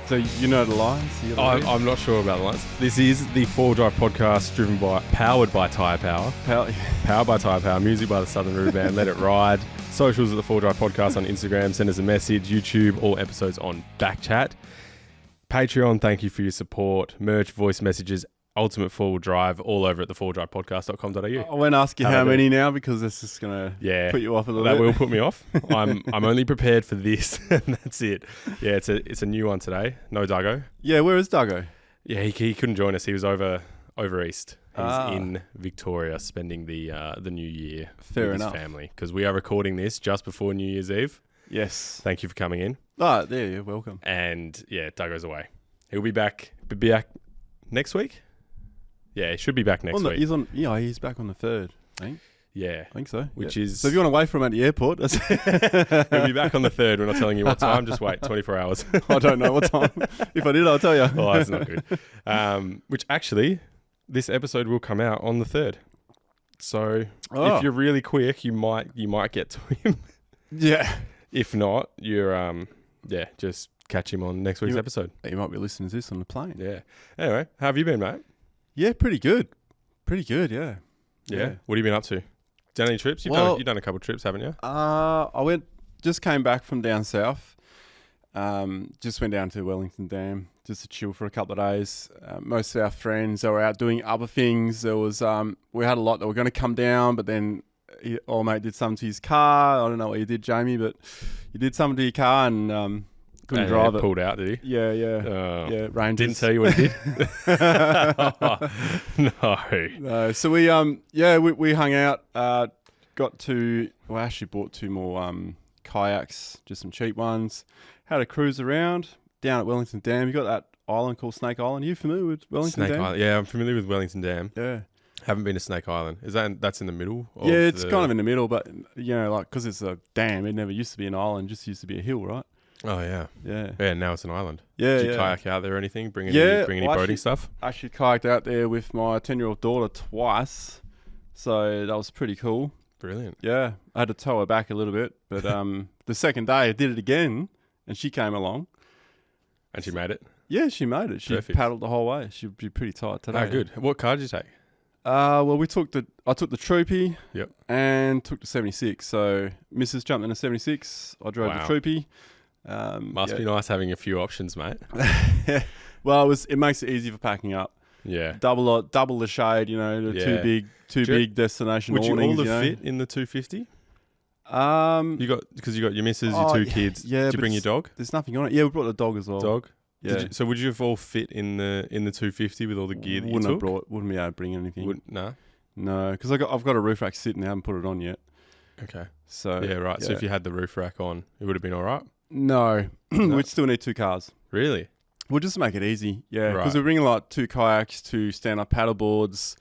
So you know the lines? I'm not sure about the lines. This is the 4Drive podcast powered by Tyrepower. Powered by Tyrepower. Music by the Southern River Band. Let it ride. Socials at the 4Drive podcast on Instagram. Send us a message. YouTube. All episodes on BackChat. Patreon. Thank you for your support. Merch, voice messages, Ultimate 4Drive, all over at the 4drivepodcast.com.au. I won't ask you how many now because that's just going to put you off a little bit. That will put me off. I'm only prepared for this and that's it. Yeah, it's a new one today. No Duggo. Yeah, where is Duggo? Yeah, he couldn't join us. He was over east. He's in Victoria spending the New Year with his family because we are recording this just before New Year's Eve. Yes. Thank you for coming in. Oh, there you're welcome. And yeah, Duggo's away. He'll be back next week. Yeah, he should be back next week. He's back on the 3rd, I think. Yeah. I think so. So if you want to wait for him at the airport, he'll be back on the 3rd. We're not telling you what time. Just wait 24 hours. I don't know what time. If I did, I'll tell you. Oh, that's not good. Which actually, this episode will come out on the 3rd. So if you're really quick, you might get to him. Yeah. If not, you're just catch him on next week's episode. You might be listening to this on the plane. Yeah. Anyway, how have you been, mate? Yeah, pretty good. Pretty good, yeah. Yeah. What have you been up to? Done any trips? You've done a couple of trips, haven't you? Just came back from down south. Just went down to Wellington Dam just to chill for a couple of days. Most of our friends, they were out doing other things. There was we had a lot that were going to come down, but then old mate did something to his car. I don't know what you did, Jamie, but you did something to your car and couldn't drive it. Pulled out, did he? Yeah. Yeah, Rangers. Didn't tell you what he did? No. So we hung out. Actually bought 2 more kayaks, just some cheap ones. Had a cruise around down at Wellington Dam. You got that island called Snake Island. Are you familiar with Wellington Dam? Island. Yeah, I'm familiar with Wellington Dam. Yeah. Haven't been to Snake Island. That's in the middle? Yeah, it's kind of in the middle, but because it's a dam, it never used to be an island. It just used to be a hill, right? Oh yeah. Yeah. Yeah, now it's an island. Yeah. Did you kayak out there or anything? Bring any boating stuff? I actually kayaked out there with my 10-year-old daughter twice. So that was pretty cool. Brilliant. Yeah. I had to tow her back a little bit, but the second day I did it again and she came along. And she made it? Yeah, she made it. She paddled the whole way. She'd be pretty tight today. Oh, good. What car did you take? I took the Troopy. Yep. And took the 76. So Mrs. jumped in a 76. I drove the Troopy. Must be nice having a few options, mate. Well, it makes it easy for packing up. Yeah. Double the shade, two big destination awnings. Would you all fit in the 250? Because you got your missus, your 2 kids. Yeah. Did you bring your dog? There's nothing on it. Yeah, we brought the dog as well. Dog? Yeah. So would you have all fit in the 250 with all the gear that you took? Wouldn't be able to bring anything. No? No, because I've got a roof rack sitting. I haven't put it on yet. Okay. So yeah, right. Yeah. So if you had the roof rack on, it would have been all right? No. We'd still need 2 cars. Really? We'll just make it easy. Yeah, because right. we're bringing 2 kayaks, 2 stand-up paddle boards,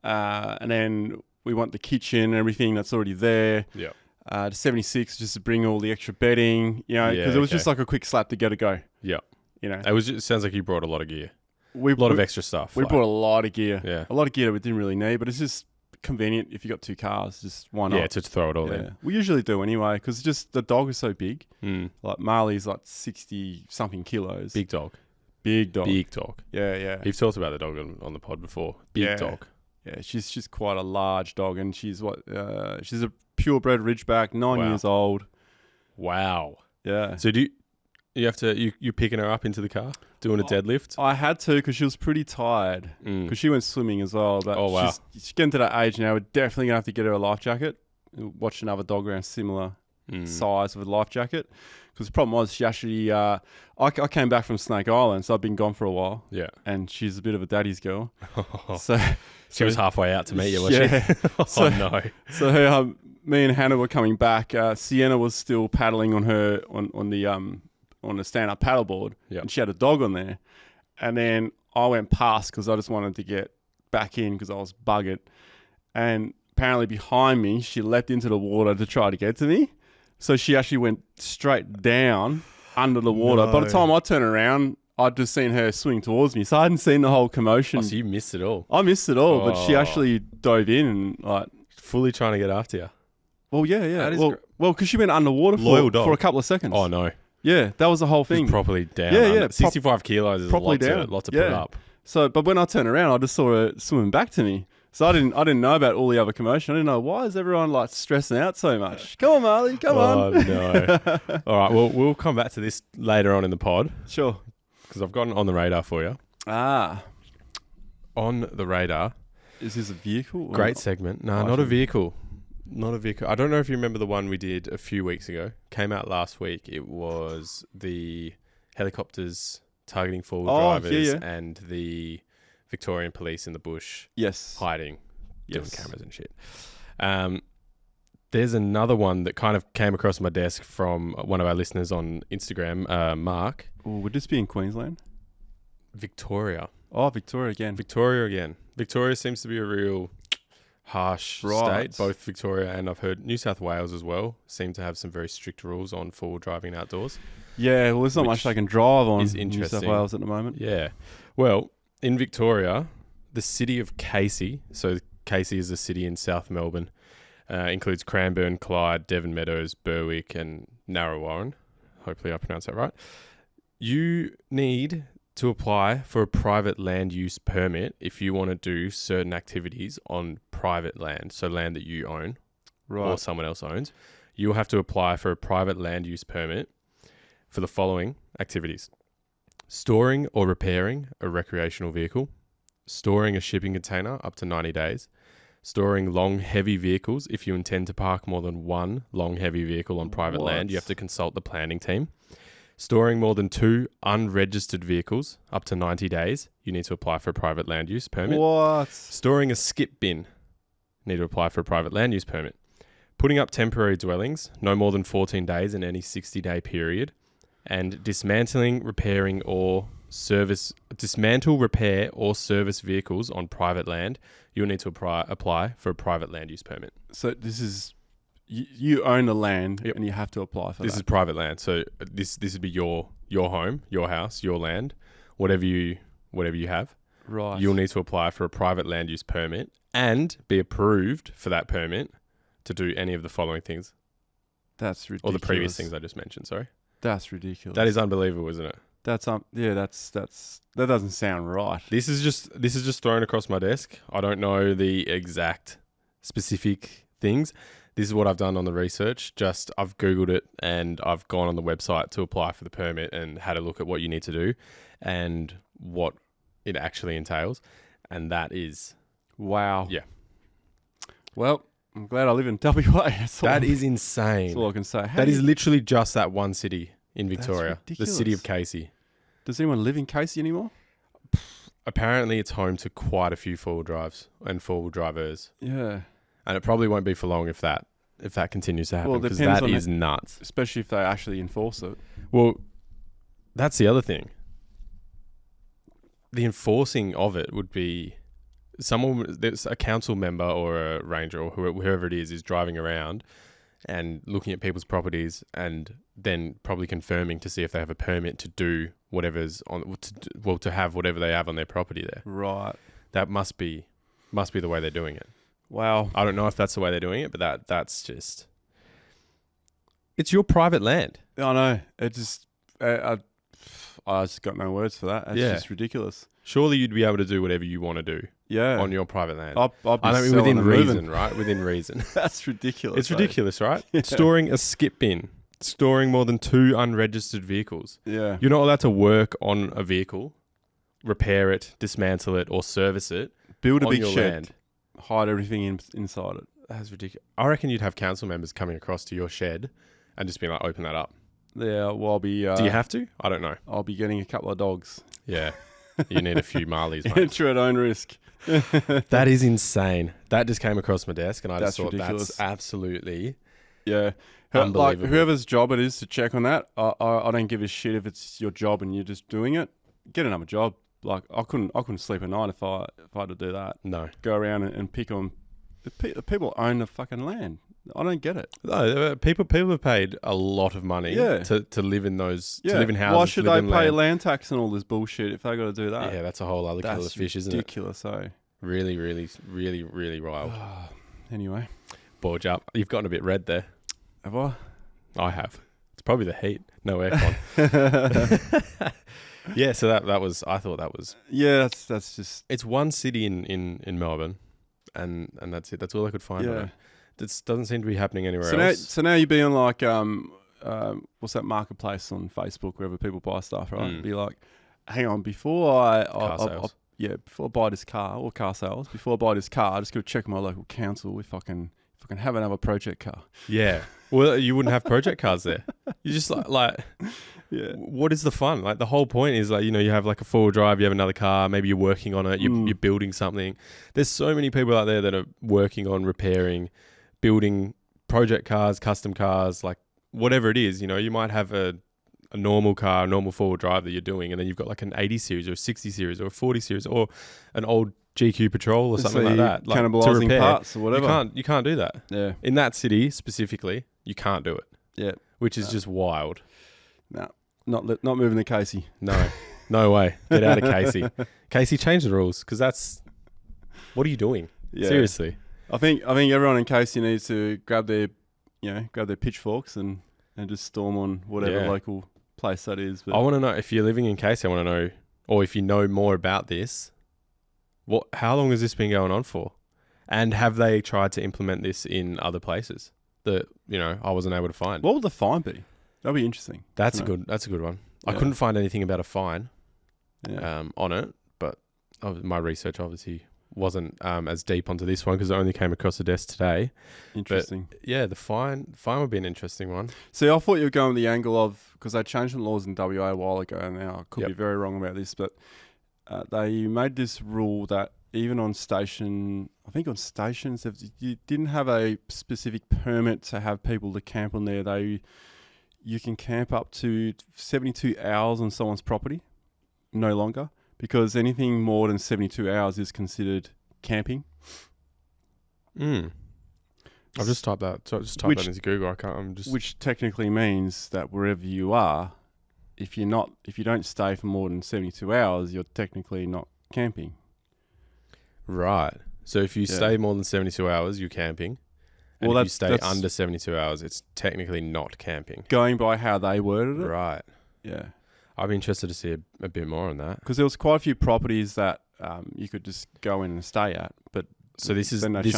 and then we want the kitchen and everything that's already there. Yeah. The 76 just to bring all the extra bedding, because it was just like a quick slap to go. Yeah. It sounds like you brought a lot of gear. A lot of extra stuff. We brought a lot of gear. Yeah. A lot of gear that we didn't really need, but it's just convenient if you got 2 cars. Just why not? Yeah, to throw it all in. We usually do anyway, because just the dog is so big. Mm. Like Marley's 60-something kilos. Big dog. Yeah. You've talked about the dog on the pod before. Big dog. Yeah, she's quite a large dog, and she's she's a purebred Ridgeback, 9 years old. Wow. Yeah. So you're picking her up into the car, doing a deadlift? I had to because she was pretty tired because she went swimming as well. But she's getting to that age now. We're definitely gonna have to get her a life jacket. Watch another dog around similar size with a life jacket. Because the problem was she actually, I came back from Snake Island, so I've been gone for a while. Yeah. And she's a bit of a daddy's girl. So she was halfway out to meet you, was she? No. So me and Hannah were coming back. Sienna was still paddling on the stand-up paddleboard. Yep. And she had a dog on there. And then I went past because I just wanted to get back in because I was buggered. And apparently behind me, she leapt into the water to try to get to me. So she actually went straight down under the water. No. By the time I turned around, I'd just seen her swing towards me. So I hadn't seen the whole commotion. Oh, so you missed it all. I missed it all, but she actually dove in and fully trying to get after you. Well, yeah. Well, because she went underwater for a couple of seconds. Oh, no. Yeah, that was the whole thing. Just properly down. Yeah. 65 kilos is a lot to put up. So, but when I turned around, I just saw her swimming back to me. So I didn't know about all the other commotion. I didn't know, why is everyone like stressing out so much? Come on, Marley, come on. Oh, no. All right, well, we'll come back to this later on in the pod. Sure. Because I've gotten on the radar for you. Ah. On the radar. Is this a vehicle? Great segment. No, not a vehicle. Not a vehicle. I don't know if you remember the one we did a few weeks ago. Came out last week. It was the helicopters targeting forward drivers and the Victorian police in the bush. Yes. Hiding. Doing cameras and shit. There's another one that kind of came across my desk from one of our listeners on Instagram, Mark. Oh, would this be in Queensland? Victoria. Oh, Victoria again. Victoria seems to be a real harsh state. Both Victoria and I've heard New South Wales as well seem to have some very strict rules on forward driving outdoors. Yeah, well, there's not much they can drive on New South Wales at the moment. Yeah. Well, in Victoria, the city of Casey, so Casey is a city in South Melbourne, includes Cranbourne, Clyde, Devon Meadows, Berwick and Narrewarren. Hopefully I pronounced that right. You need to apply for a private land use permit if you want to do certain activities on private land, so land that you own or someone else owns. You'll have to apply for a private land use permit for the following activities: storing or repairing a recreational vehicle, storing a shipping container up to 90 days, storing long, heavy vehicles. If you intend to park more than one long, heavy vehicle on private land, you have to consult the planning team. Storing more than 2 unregistered vehicles up to 90 days, you need to apply for a private land use permit. Storing a skip bin, you need to apply for a private land use permit. Putting up temporary dwellings, no more than 14 days in any 60-day period. And dismantle, repair or service vehicles on private land, you'll need to apply for a private land use permit. So this is, you own the land and you have to apply for this that. Is private land. So this would be your home, your house, your land, whatever you have. Right. You'll need to apply for a private land use permit and be approved for that permit to do any of the following things. That's ridiculous. Or the previous things I just mentioned, sorry. That's ridiculous. That is unbelievable, isn't it? That doesn't sound right. This is just thrown across my desk. I don't know the exact specific things. This is what I've done on the research. Just I've Googled it and I've gone on the website to apply for the permit and had a look at what you need to do and what it actually entails. And that is... Wow. Yeah. Well, I'm glad I live in WA. That is insane. That's all I can say. That is literally just that one city in Victoria. The city of Casey. Does anyone live in Casey anymore? Apparently it's home to quite a few four-wheel drives and four-wheel drivers. Yeah. And it probably won't be for long if that continues to happen, because that is nuts. Especially if they actually enforce it. Well, that's the other thing. The enforcing of it would be there's a council member or a ranger or whoever it is driving around and looking at people's properties and then probably confirming to see if they have a permit to do whatever's to have whatever they have on their property there. Right. That must be the way they're doing it. Wow. I don't know if that's the way they're doing it, but that's just... It's your private land. I know. It just... I just got no words for that. It's just ridiculous. Surely you'd be able to do whatever you want to do on your private land. Within reason, right? Within reason. That's ridiculous. It's ridiculous, right? Yeah. Storing a skip bin. Storing more than 2 unregistered vehicles. Yeah. You're not allowed to work on a vehicle, repair it, dismantle it, or service it. Build a big shed. Land. Hide everything inside it. That's ridiculous. I reckon you'd have council members coming across to your shed and just being like, open that up. Yeah, well, I'll be... Do you have to? I don't know. I'll be getting a couple of dogs. Yeah. You need a few Marleys, mate. Enter at own risk. That is insane. That just came across my desk and I just thought ridiculous. That's absolutely... Yeah. Unbelievable. Like, whoever's job it is to check on that, I don't give a shit if it's your job and you're just doing it. Get another job. Like, I couldn't sleep at night if I had to do that. No. Go around and pick on... The people own the fucking land. I don't get it. No, people have paid a lot of money to live in those to live in houses. Why should they pay land tax and all this bullshit if they got to do that? Yeah, that's a whole other kettle of fish, isn't it? Ridiculous, eh? Really, really, really, really wild. Anyway, Borge up. You've gotten a bit red there. Have I? I have. It's probably the heat. No aircon. Yeah, so I thought that was... Yeah, that's just... It's one city in Melbourne, and that's it. That's all I could find on it. This doesn't seem to be happening anywhere else. So now you'd be on like, what's that marketplace on Facebook, wherever people buy stuff, right? It'd be like, hang on, before Car sales. before I buy this car, or car sales, before I buy this car, I just got to check my local council if I can have another project car. Yeah. Well, you wouldn't have project cars there. You just like yeah. What is the fun? Like the whole point is like, you know, you have like a 4-wheel drive, you have another car, maybe you're working on it, you're building something. There's so many people out there that are working on repairing, building project cars, custom cars, like whatever it is. You know, you might have a normal car, a normal 4-wheel drive that you're doing, and then you've got like an 80 series or a 60 series or a 40 series or an old GQ Patrol or something like that. Like cannibalizing parts or whatever. You can't do that. Yeah. In that city specifically, you can't do it. Yeah. Which is just wild. No, not moving to Casey. No way. Get out of Casey. Casey, change the rules, because that's... What are you doing? Yeah. Seriously. I think everyone in Casey needs to grab their pitchforks and just storm on whatever local place that is. But I want to know, if you're living in Casey, I want to know, or if you know more about this, how long has this been going on for? And have they tried to implement this in other places that, you know, I wasn't able to find? What would the fine be? That'd be interesting. That's a good one. Yeah. I couldn't find anything about a fine on it, but my research obviously wasn't as deep onto this one because it only came across the desk today. Interesting. But yeah, the fine would be an interesting one. See, I thought you were going with the angle of, because they changed the laws in WA a while ago, and now I could be very wrong about this, but they made this rule that even on stations, if you didn't have a specific permit to have people to camp on there, you can camp up to 72 hours on someone's property, no longer, because anything more than 72 hours is considered camping. I've just typed that. So I just typed that into Google. Which technically means that wherever you are, if you don't stay for more than 72 hours, you're technically not camping. Right. So if you stay more than 72 hours, you're camping. And if you stay under 72 hours, it's technically not camping. Going by how they worded it. Right. Yeah. I'd be interested to see a bit more on that. Because there was quite a few properties that you could just go in and stay at. But so this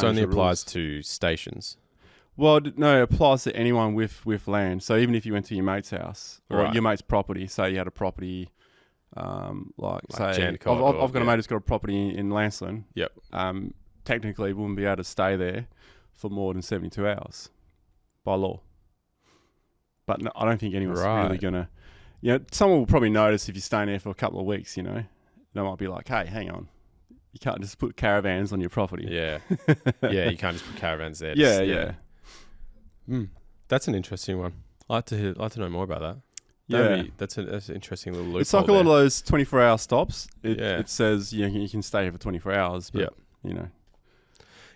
only applies to stations? Well, no, it applies to anyone with land. So even if you went to your mate's house or your mate's property, say you had a property... I've got a mate who's got a property in Lancelin. Yep. Technically, wouldn't be able to stay there for more than 72 hours by law. But no, I don't think anyone's really gonna. You know, someone will probably notice if you're staying there for a couple of weeks. You know, they might be like, "Hey, hang on, you can't just put caravans on your property." Yeah, you can't just put caravans there. Yeah. That's an interesting one. I'd like to know more about that. That's an interesting little loophole. It's like a lot of those 24-hour stops. It says you can stay here for 24 hours. But, you know.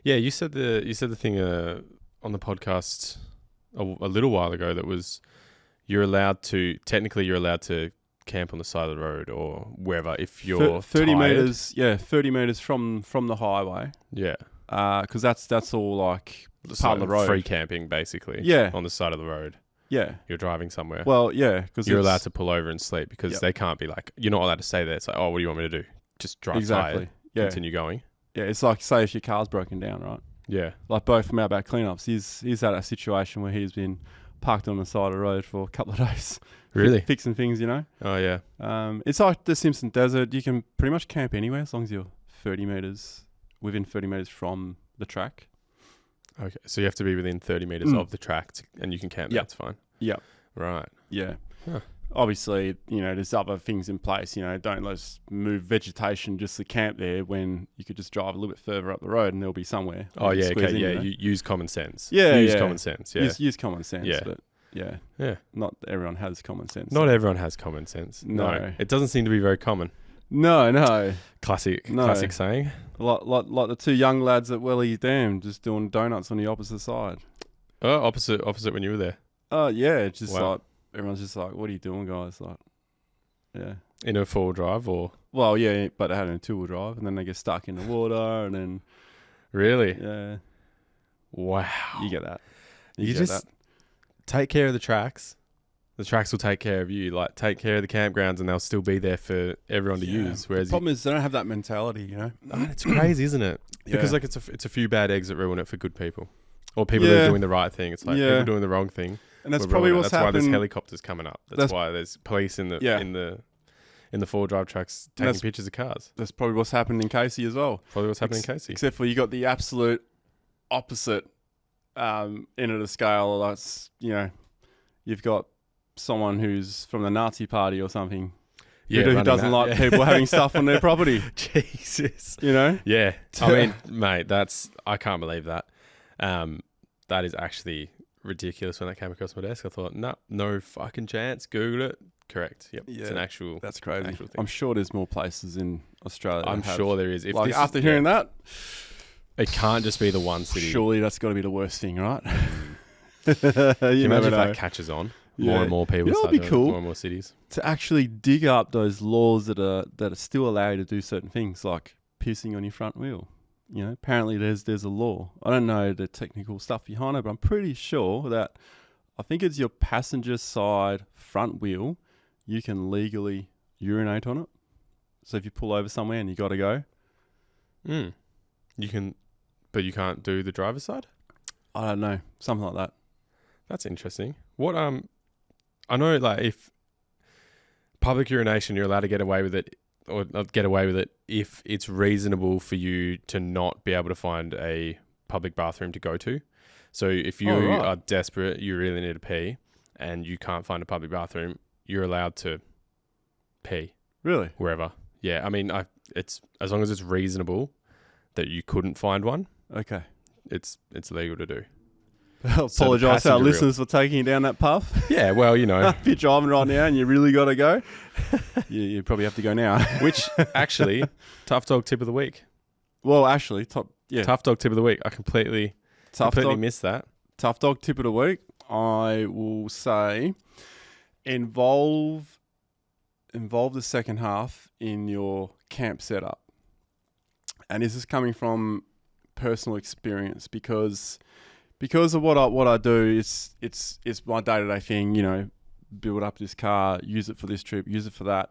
Yeah, you said the thing on the podcast a little while ago that was you're allowed to camp on the side of the road or wherever if you're 30 tired. meters. Yeah, 30 meters from the highway. Yeah. Because that's all like part of the road. Free camping basically. Yeah. On the side of the road. Yeah. You're driving somewhere. Well, yeah. Because you're allowed to pull over and sleep because they can't be like, you're not allowed to stay there. It's like, oh, what do you want me to do? Just drive tired. Yeah. Continue going. Yeah. It's like, say if your car's broken down, right? Yeah. Like Bo from Outback Cleanups. He's had a situation where he's been parked on the side of the road for a couple of days. Really? Fixing things, you know? Oh, yeah. It's like the Simpson Desert. You can pretty much camp anywhere as long as you're within 30 meters from the track. Okay. So you have to be within 30 meters of the track and you can camp there. That's fine. Yeah. Right. Yeah. Huh. Obviously, you know, there's other things in place. You know, don't let's move vegetation just to camp there when you could just drive a little bit further up the road and there'll be somewhere. Oh, yeah. Okay. Yeah. You use common sense. Yeah. Use common sense. Yeah. Use common sense. Yeah. But yeah. Yeah. Not everyone has common sense. Not everyone has common sense. No. It doesn't seem to be very common. No. Classic saying. Like the two young lads at Wellington Dam just doing donuts on the opposite side. Oh, opposite when you were there. Oh, yeah. It's just like, everyone's just like, what are you doing, guys? Like, yeah. In a 4-wheel drive or? Well, yeah, but they had it in a 2-wheel drive and then they get stuck in the water and then. Really? Yeah. Wow. You get that. You just take care of the tracks The tracks will take care of you, like take care of the campgrounds, and they'll still be there for everyone to use. Whereas the problem is they don't have that mentality, you know. It's crazy, isn't it? Because like it's a few bad eggs that ruin it for good people, or people that are doing the right thing. It's like people doing the wrong thing, and that's probably what's happened. That's why there's helicopters coming up. That's why there's police in the 4-drive trucks taking pictures of cars. That's probably what's happened in Casey as well. Probably what's happening in Casey. Except for you got the absolute opposite end of the scale. That's, you know, you've got someone who's from the Nazi party or something. Who doesn't like people having stuff on their property. Jesus. You know? Yeah. I mean, mate, I can't believe that. That is actually ridiculous. When that came across my desk, I thought, no fucking chance. Google it. Correct. Yep. Yeah, it's an actual. That's crazy. Actual thing. I'm sure there's more places in Australia. I'm sure there is. If like after hearing that, it can't just be the one city. Surely that's got to be the worst thing, right? Can you imagine if that catches on? More and more people. That'd be cool. More and more cities to actually dig up those laws that are still allow you to do certain things, like pissing on your front wheel. You know, apparently there's a law. I don't know the technical stuff behind it, but I'm pretty sure that I think it's your passenger side front wheel. You can legally urinate on it. So if you pull over somewhere and you got to go, you can, but you can't do the driver's side. I don't know, something like that. That's interesting. What I know, like if public urination, you're allowed to get away with it, or not get away with it if it's reasonable for you to not be able to find a public bathroom to go to. So if you are desperate, you really need to pee, and you can't find a public bathroom, you're allowed to pee. Really? Wherever. Yeah. I mean, it's as long as it's reasonable that you couldn't find one. Okay. It's legal to do. I apologise to our listeners for taking you down that path. Yeah, well, you know. If you're driving right now and you really got to go, you probably have to go now. Which, actually, tough dog tip of the week. Well, actually, tough dog tip of the week. I completely missed that. Tough dog tip of the week, I will say, involve the second half in your camp setup. And this is coming from personal experience because of what I do, it's my day-to-day thing, you know, build up this car, use it for this trip, use it for that.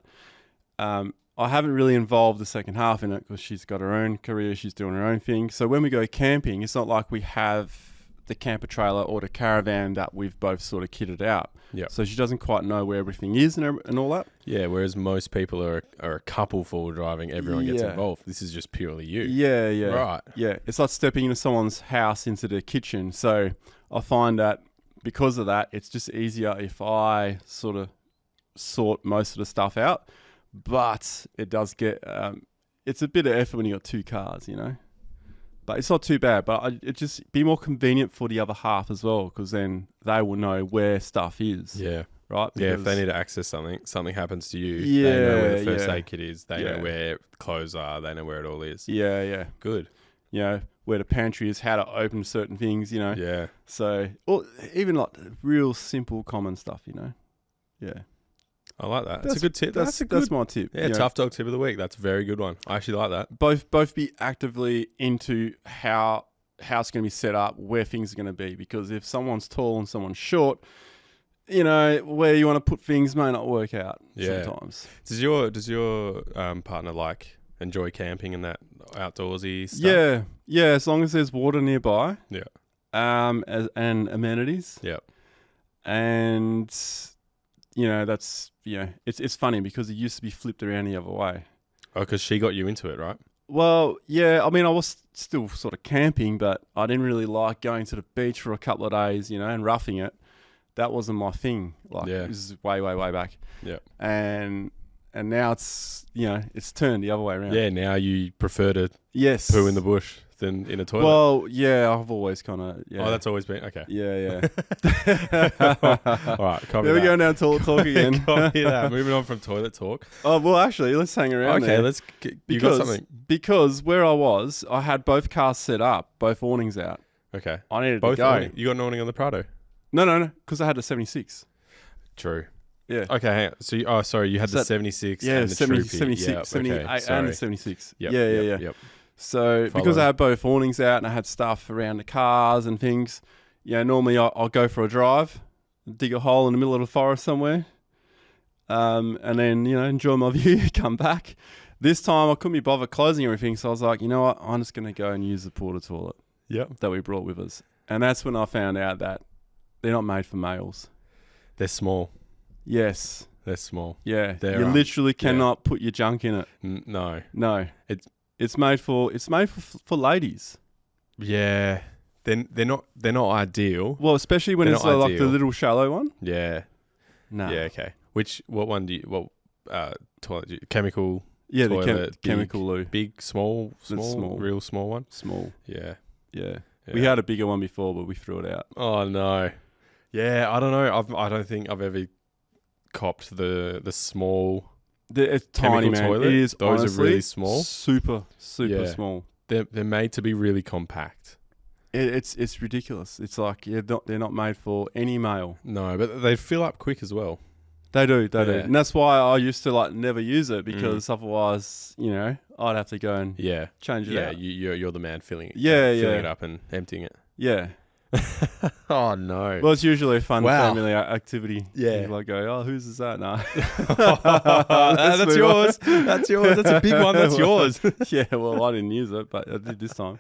I haven't really involved the second half in it because she's got her own career, she's doing her own thing. So when we go camping, it's not like we have the camper trailer or the caravan that we've both sort of kitted out. Yeah. So she doesn't quite know where everything is and all that. Yeah, whereas most people are a couple forward driving, everyone gets involved. This is just purely you. Yeah. Right. Yeah. It's like stepping into someone's house, into their kitchen. So I find that because of that, it's just easier if I sort of sort most of the stuff out. But it does get, it's a bit of effort when you got two cars, you know. But it's not too bad. But it just be more convenient for the other half as well, because then they will know where stuff is. Yeah. Right? Because if they need to access something happens to you, they know where the first aid kit is, they know where clothes are, they know where it all is. Yeah. Good. You know, where the pantry is, how to open certain things, you know. Yeah. So, or even like real simple common stuff, you know. Yeah. I like that. That's a good tip. That's my tip. Yeah, tough dog tip of the week. That's a very good one. I actually like that. Both be actively into how it's going to be set up, where things are going to be. Because if someone's tall and someone's short, you know, where you want to put things may not work out sometimes. Does your partner enjoy camping and that outdoorsy stuff? Yeah. As long as there's water nearby. Yeah. And amenities. Yeah. And you know, that's, you know, it's funny because it used to be flipped around the other way. Oh, because she got you into it, right? Well, yeah. I mean, I was still sort of camping, but I didn't really like going to the beach for a couple of days, you know, and roughing it. That wasn't my thing. This is way, way, way back. Yeah. And now it's, you know, it's turned the other way around. Yeah, now you prefer to poo in the bush than in a toilet. Well, yeah, I've always kind of, Oh, that's always been, okay. Yeah. All right, copy there that. we go now, toilet talk again. Copy that. Moving on from toilet talk. Oh, well, actually, let's hang around there. Okay, you got something. Because where I was, I had both cars set up, both awnings out. Okay. I needed to go. You got an awning on the Prado? No, because I had a 76. True. Yeah. Okay, hang on. So, you had the 76 and the 76, Yep, 78 and the 76. Yep, Yeah. Yep. So, because I had both awnings out and I had stuff around the cars and things, normally I'll go for a drive dig a hole in the middle of the forest somewhere, and then enjoy my view, come back. This time I couldn't be bothered closing everything, so I was like, you know what, I'm just gonna go and use the porta toilet that we brought with us, and that's when I found out that they're not made for males. They're small. Yes, they're small. Yeah, you literally cannot put your junk in it. No. It's made for ladies. Yeah. They're not ideal. Well, especially when it's like the little shallow one. Yeah. No. Yeah. Okay. What one do you? Toilet? Chemical. Yeah, toilet, the chemical loo. Big, small, real small one. Small. Yeah. We had a bigger one before, but we threw it out. Oh no. Yeah, I don't know. I don't think I've ever copped the small. It's tiny, man. Toilet. It is. Those honestly, are really small. Super small. They're made to be really compact. It's ridiculous. It's like they're not made for any male. No, but they fill up quick as well. They do, and that's why I used to never use it, because otherwise, I'd have to go and change it out. You're the man filling it. Filling it up and emptying it. Yeah. Oh no. Well, it's usually a fun family activity. Yeah. You go, whose is that? No. That's yours. That's yours. That's a big one. That's yours. Yeah. Well, I didn't use it, but I did this time.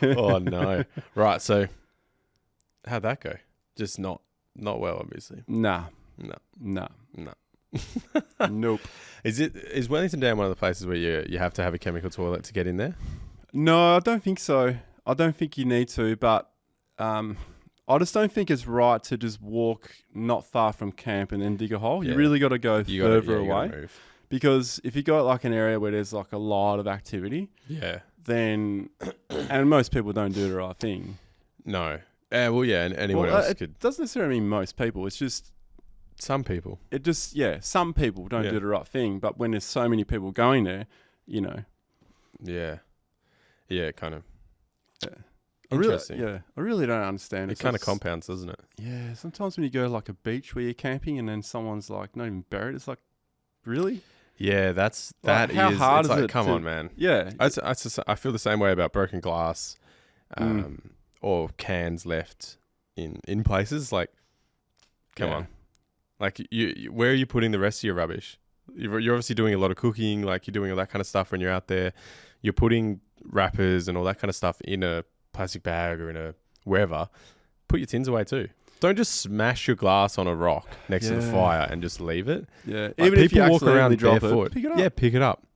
Oh no. Right. So, how'd that go? Just not well, obviously. Nah. No. Nope. Is Wellington Dam one of the places where you have to have a chemical toilet to get in there? No, I don't think so. I don't think you need to, but I just don't think it's right to just walk not far from camp and then dig a hole. You really got to go further away, because if you got an area where there's a lot of activity, then and most people don't do the right thing. No. And anyone else could. It doesn't necessarily mean most people. It's just some people. Some people don't do the right thing, but when there's so many people going there, Yeah, kind of. Yeah. Interesting. I really don't understand it. It kind of compounds, doesn't it? Yeah, sometimes when you go to a beach where you're camping and then someone's not even buried, it's really? Yeah, how hard is it? Come on, man. Yeah. I feel the same way about broken glass, or cans left in places. Come on. Where are you putting the rest of your rubbish? You're obviously doing a lot of cooking, you're doing all that kind of stuff when you're out there. You're putting wrappers and all that kind of stuff in a plastic bag or in a wherever. Put your tins away too. Don't just smash your glass on a rock next to the fire and just leave it. Yeah, even if you walk around barefoot, pick it up. Yeah, pick it up.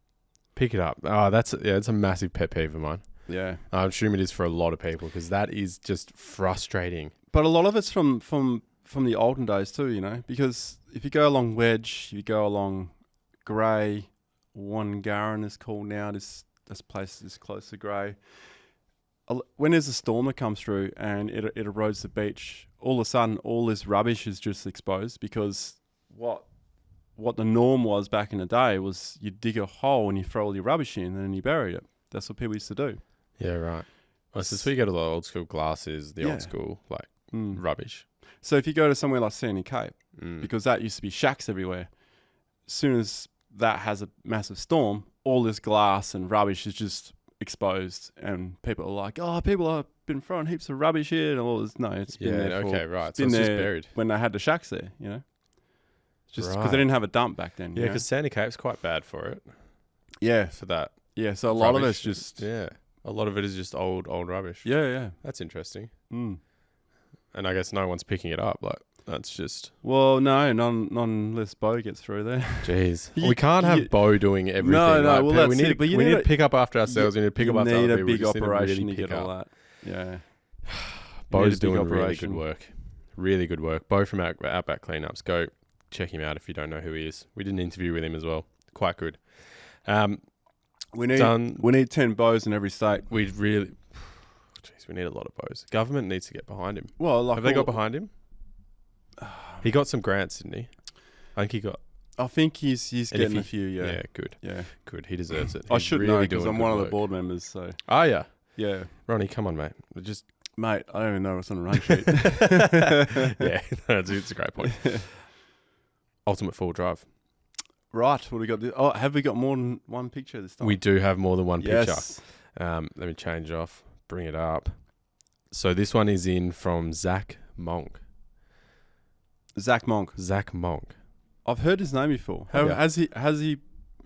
Pick it up. Oh, it's a massive pet peeve of mine. Yeah, I'm sure it is for a lot of people, because that is just frustrating. But a lot of it's from the olden days too, because if you go along Wedge, you go along Grey, Wangaran is called now. This place is close to Grey. When there's a storm that comes through and it erodes the beach, all of a sudden all this rubbish is just exposed, because what the norm was back in the day was you dig a hole and you throw all your rubbish in and then you bury it. That's what people used to do. Yeah, right. Oh, so we go to the old school glasses, old school rubbish. So if you go to somewhere like Sandy Cape, because that used to be shacks everywhere, as soon as that has a massive storm, all this glass and rubbish is just exposed, and people are like, people have been throwing heaps of rubbish here and all this. No, it's been there. Okay, right. So it's just buried when they had the shacks there, just because they didn't have a dump back then. Yeah, because Sandy Cape's quite bad for it. Yeah, for that. Yeah, so a lot of it's just a lot of it is just old rubbish. Yeah. That's interesting. And I guess no one's picking it up. That's just... Well, no, none unless Bo gets through there. Jeez. We can't have Bo doing everything. No, well, that's we need it. But we need to pick up after ourselves. We need to pick up after other people. You need a big operation to get all that. Yeah. Bo's doing really good work. Really good work. Bo from Outback Cleanups. Go check him out if you don't know who he is. We did an interview with him as well. Quite good. We need 10 Bo's in every state. We need a lot of Bo's. Government needs to get behind him. Well, have they got behind him? He got some grants, didn't he? I think he's getting a few. Yeah, good. Yeah, good. He deserves it. I should know because I'm one of the board members. So. Oh yeah, yeah. Ronnie, come on, mate. Mate, I don't even know what's on the run sheet. Yeah, it's a great point. Ultimate full drive. Right. What do we got? Have we got more than one picture this time? We do have more than one picture. Yes. Let me change off. Bring it up. So this one is in from Zach Monk. Zach Monk. Zach Monk. I've heard his name before. Yeah.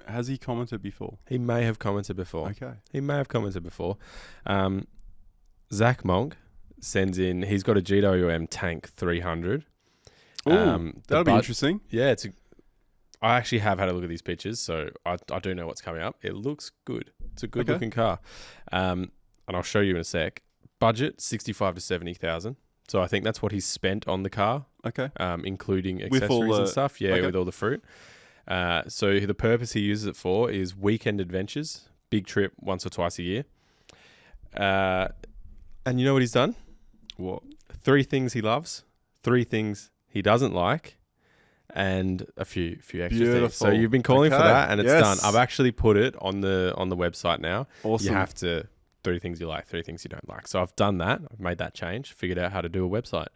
Has he commented before? He may have commented before. Okay. He may have commented before. Zach Monk sends in. He's got a GWM Tank 300. Ooh, that'll be interesting. Yeah, I actually have had a look at these pictures, so I do know what's coming up. It looks good. It's a good looking car, and I'll show you in a sec. Budget 65 to 70,000. So I think that's what he's spent on the car. Okay. Including accessories and stuff. Yeah, with all the fruit. So the purpose he uses it for is weekend adventures, big trip once or twice a year. And you know what he's done? What? 3 things he loves, 3 things he doesn't like, and a few extra things. So you've been calling for that, and it's done. I've actually put it on the website now. Awesome. You have to 3 things you like, 3 things you don't like. So I've done that. I've made that change. Figured out how to do a website.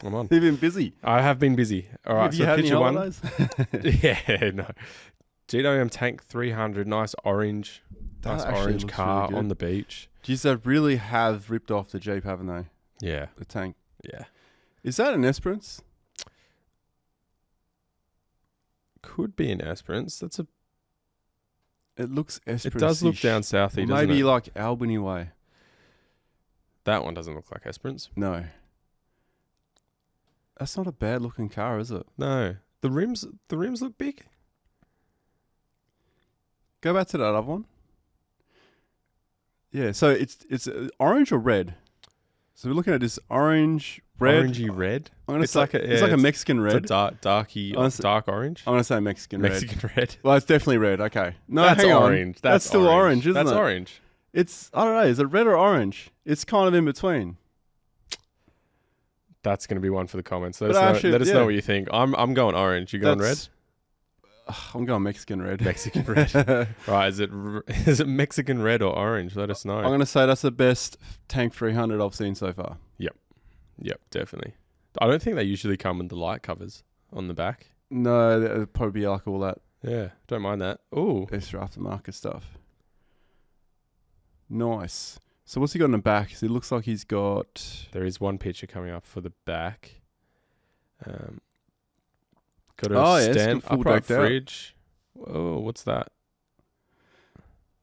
I'm on. You've been busy. I have been busy. All right. Have you had any holidays? Yeah, no. GWM Tank 300, nice orange car really on the beach. Geez, they really have ripped off the Jeep, haven't they? Yeah. The Tank. Yeah. Is that an Esperance? Could be an Esperance. It looks Esperance. It does look down southy, doesn't it? Maybe like Albany way. That one doesn't look like Esperance. No. That's not a bad looking car, is it? No. The rims look big. Go back to that other one. Yeah, so it's orange or red? So we're looking at this orange, red. Orangey red. It's like a Mexican red. It's a dark orange. I'm going to say Mexican red. Mexican red. Well, it's definitely red. Okay. No, that's hang orange. On. That's still orange, isn't it? That's orange. It's, I don't know, is it red or orange? It's kind of in between. That's going to be one for the comments. Let us know what you think. I'm going orange. You going red? I'm going Mexican red. Mexican red. Right, is it Mexican red or orange? Let us know. I'm going to say that's the best Tank 300 I've seen so far. Yep, definitely. I don't think they usually come with the light covers on the back. No, it'd probably be like all that. Yeah, don't mind that. Ooh. Extra aftermarket stuff. Nice. So what's he got in the back? So it looks like he's got... There is one picture coming up for the back. Got a stand upright fridge. Oh, what's that?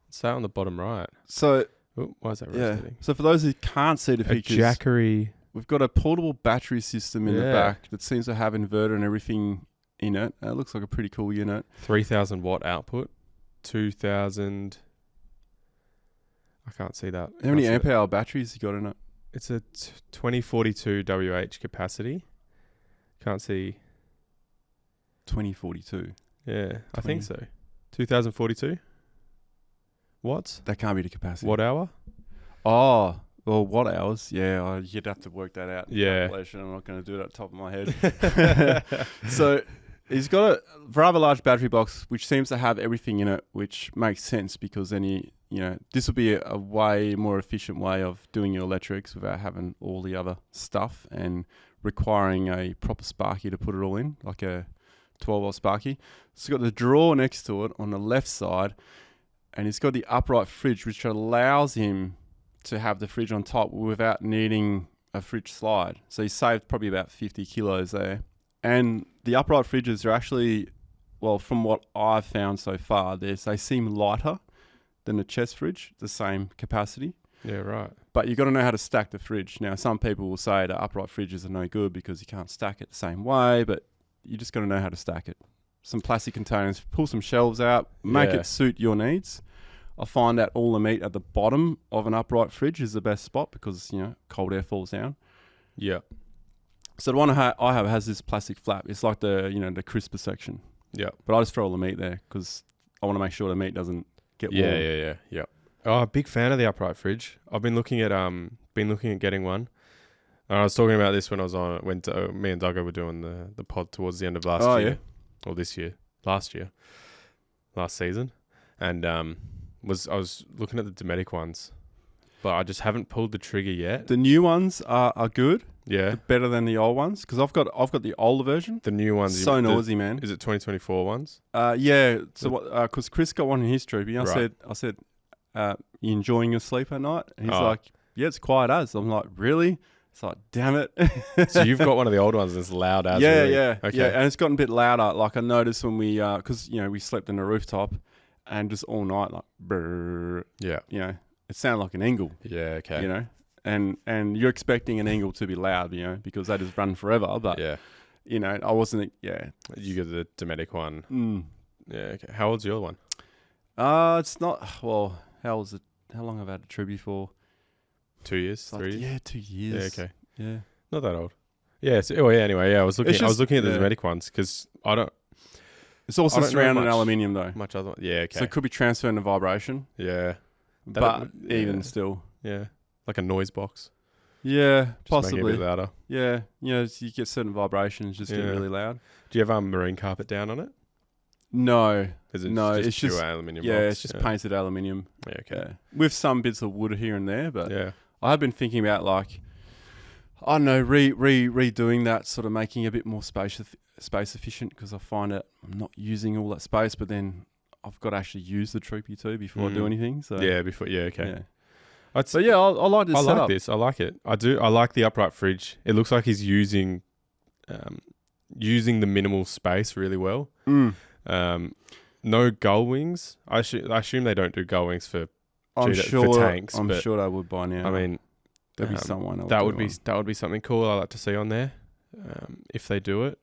What's that on the bottom right? So... why is that rotating? So for those who can't see the pictures... Jackery. We've got a portable battery system in the back that seems to have inverter and everything in it. It looks like a pretty cool unit. 3,000 watt output. 2,000... I can't see that. How many amp hour batteries you got in it? It's a 2042 WH capacity. Can't see. 2042. Yeah, I think so. 2042 watts. That can't be the capacity. Watt hour? Oh, well, watt hours. Yeah, you'd have to work that out. Yeah. I'm not going to do it at the top of my head. So he's got a rather large battery box, which seems to have everything in it, which makes sense because then this will be a way more efficient way of doing your electrics without having all the other stuff and requiring a proper sparky to put it all in, like a 12-volt sparky. So it's got the drawer next to it on the left side, and it's got the upright fridge, which allows him to have the fridge on top without needing a fridge slide. So he saved probably about 50 kilos there. And the upright fridges are actually, well, from what I've found so far, they seem lighter than the chest fridge, the same capacity. Yeah, right. But you've got to know how to stack the fridge. Now, some people will say the upright fridges are no good because you can't stack it the same way, but you just got to know how to stack it. Some plastic containers, pull some shelves out, make it suit your needs. I find that all the meat at the bottom of an upright fridge is the best spot because, cold air falls down. Yeah. So the one I have has this plastic flap. It's like the crisper section. Yeah. But I just throw all the meat there because I want to make sure the meat doesn't get warm. Yeah. Oh, big fan of the upright fridge. I've been looking at getting one. I was talking about this when I was on when me and Duggo were doing the pod towards the end of last year. Yeah? Or this year. Last season. And I was looking at the Dometic ones, but I just haven't pulled the trigger yet. The new ones are good. Yeah. They're better than the old ones because I've got the older version. The new ones. So noisy, man. Is it 2024 ones? Yeah. So because Chris got one in his troopy, I said, you enjoying your sleep at night? And he's like, yeah, it's quiet as. I'm like, really? It's like, damn it. So you've got one of the old ones that's loud as really? Yeah. Okay. Yeah, and it's gotten a bit louder. Like I noticed when we, because, we slept in the rooftop and just all night, like, brrr, Yeah. it sounded like an angle, Yeah, okay. and you're expecting an angle to be loud, because they just run forever. But, Yeah. I wasn't, You get the Dometic one. Mm. Yeah, okay. How old's your one? It's not, well, how long have I had a Tribby for? 2 years? It's like, 3 years? Yeah, 2 years. Yeah, okay. Yeah. Not that old. Yeah. Anyway, yeah. I was looking at the yeah. Dometic ones because It's also I don't know surrounded in much- aluminium though. much other. Yeah, okay. So it could be transferring the vibration, yeah, but yeah. even still. yeah, like a noise box. Yeah, Just possibly. make it a bit louder. Yeah, you get certain vibrations just get Yeah. really loud. Do you have marine carpet down on it? No, Is it No, just it's pure just- aluminium yeah, box? it's just painted aluminium. Yeah, okay. Yeah, with some bits of wood here and there, but Yeah. I have been thinking about like, I don't know, redoing that, sort of making it a bit more space efficient because I find that I'm not using all that space, but then I've got to actually use the Troopy too before I do anything. So Yeah, before. Yeah, okay. yeah. I'd So yeah, I like this I setup. like this. I like it. I do. I like the upright fridge. It looks like he's using the minimal space really well. Mm. No gull wings. I assume they don't do gull wings for I'm for sure. tanks. I'm but sure they would by now. I mean, there'd be someone. that would be something cool. I like to see on there if they do it.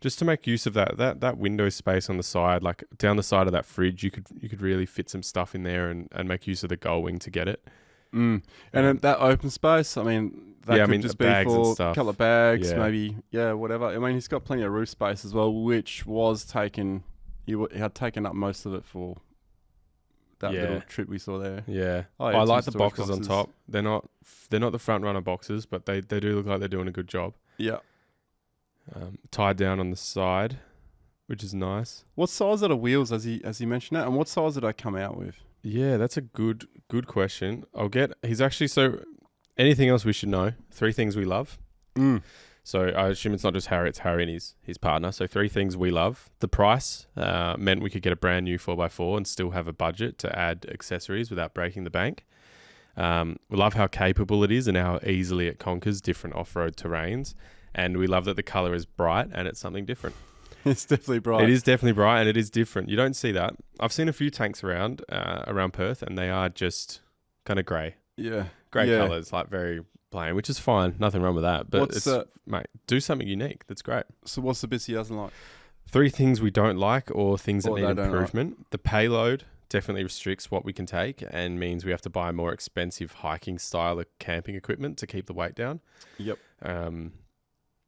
Just to make use of that window space on the side, like down the side of that fridge, you could really fit some stuff in there and make use of the gull wing to get it. And then that open space, I mean, that could just be bags and for a stuff. couple of bags, Yeah. maybe, whatever. I mean, he's got plenty of roof space as well, which was taken. He had taken up most of it for that little trip we saw there. Yeah, Oh, yeah, I two like the storage boxes on top. They're not the front runner boxes, but they do look like they're doing a good job. Yeah. Tied down on the side, which is nice. What size are the wheels, as he mentioned that, and what size did I come out with? Yeah, that's a good question. He's actually, so anything else we should know? 3 things we love. So I assume it's not just Harry, it's Harry and his partner. So 3 things we love. The price meant we could get a brand new 4x4 and still have a budget to add accessories without breaking the bank. We love how capable it is and how easily it conquers different off-road terrains. And we love that the colour is bright and it's something different. It's definitely bright. It is definitely bright and it is different. You don't see that. I've seen a few tanks around Perth and they are just kind of grey. Yeah. Grey Yeah. colours, like very plain, which is fine. Nothing wrong with that. But mate, do something unique. That's great. So what's the bits he doesn't like? 3 things we don't like or things that Or need they don't improvement. The payload definitely restricts what we can take and means we have to buy more expensive hiking style of camping equipment to keep the weight down. Yep.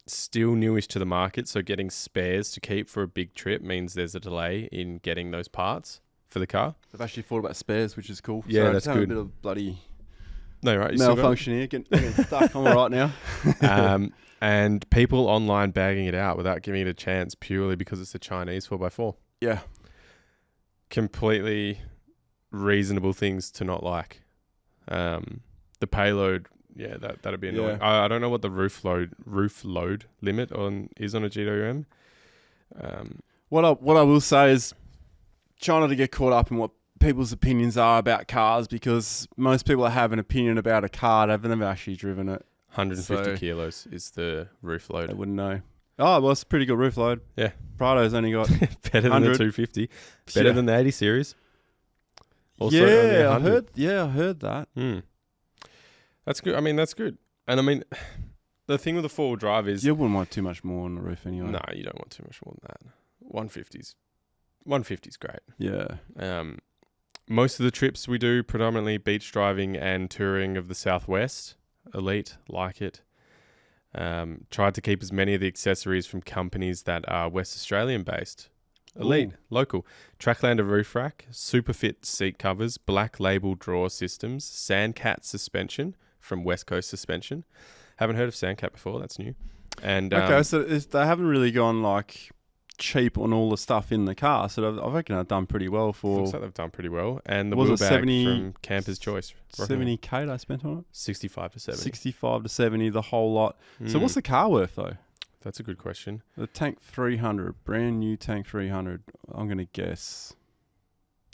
Still newish to the market, so getting spares to keep for a big trip means there's a delay in getting those parts for the car. They've actually thought about spares, which is cool. Yeah, Sorry, that's just having good. A bit of bloody No, right. You still got it? malfunction here. Getting stuck. I'm all right now. And people online bagging it out without giving it a chance purely because it's a Chinese 4x4. Yeah. Completely reasonable things to not like. The payload, yeah, that'd be annoying. Yeah. I don't know what the roof load limit is on a GWM. What I will say is try not to get caught up in what people's opinions are about cars, because most people that have an opinion about a car, they've never actually driven it. 150 kilos is the roof They load. wouldn't know. Oh, well, it's a pretty good roof load. Yeah. Prado's only got Better than the 100. 250. Better than the 80 series. Also yeah, only I 100. heard that. That's good. I mean, that's good. And I mean, the thing with the 4-wheel drive is... You wouldn't want too much more on the roof anyway. No, you don't want too much more than that. 150's great. Yeah. Most of the trips we do, predominantly beach driving and touring of the southwest. Elite, like it. Tried to keep as many of the accessories from companies that are West Australian based. Elite, local. Tracklander roof rack, super fit seat covers, black label drawer systems, Sandcat suspension from West Coast Suspension. Haven't heard of Sandcat before, that's new. And Okay, so they haven't really gone like cheap on all the stuff in the car, so I reckon they've done pretty well for... looks like they've done pretty well. And the Was wheel it bag 70 from Camper's Choice. 70k they spent on it? 65 to 70. 65 to 70, the whole lot. So Mm. what's the car worth though? That's a good question. The Tank 300, brand new Tank 300. I'm gonna guess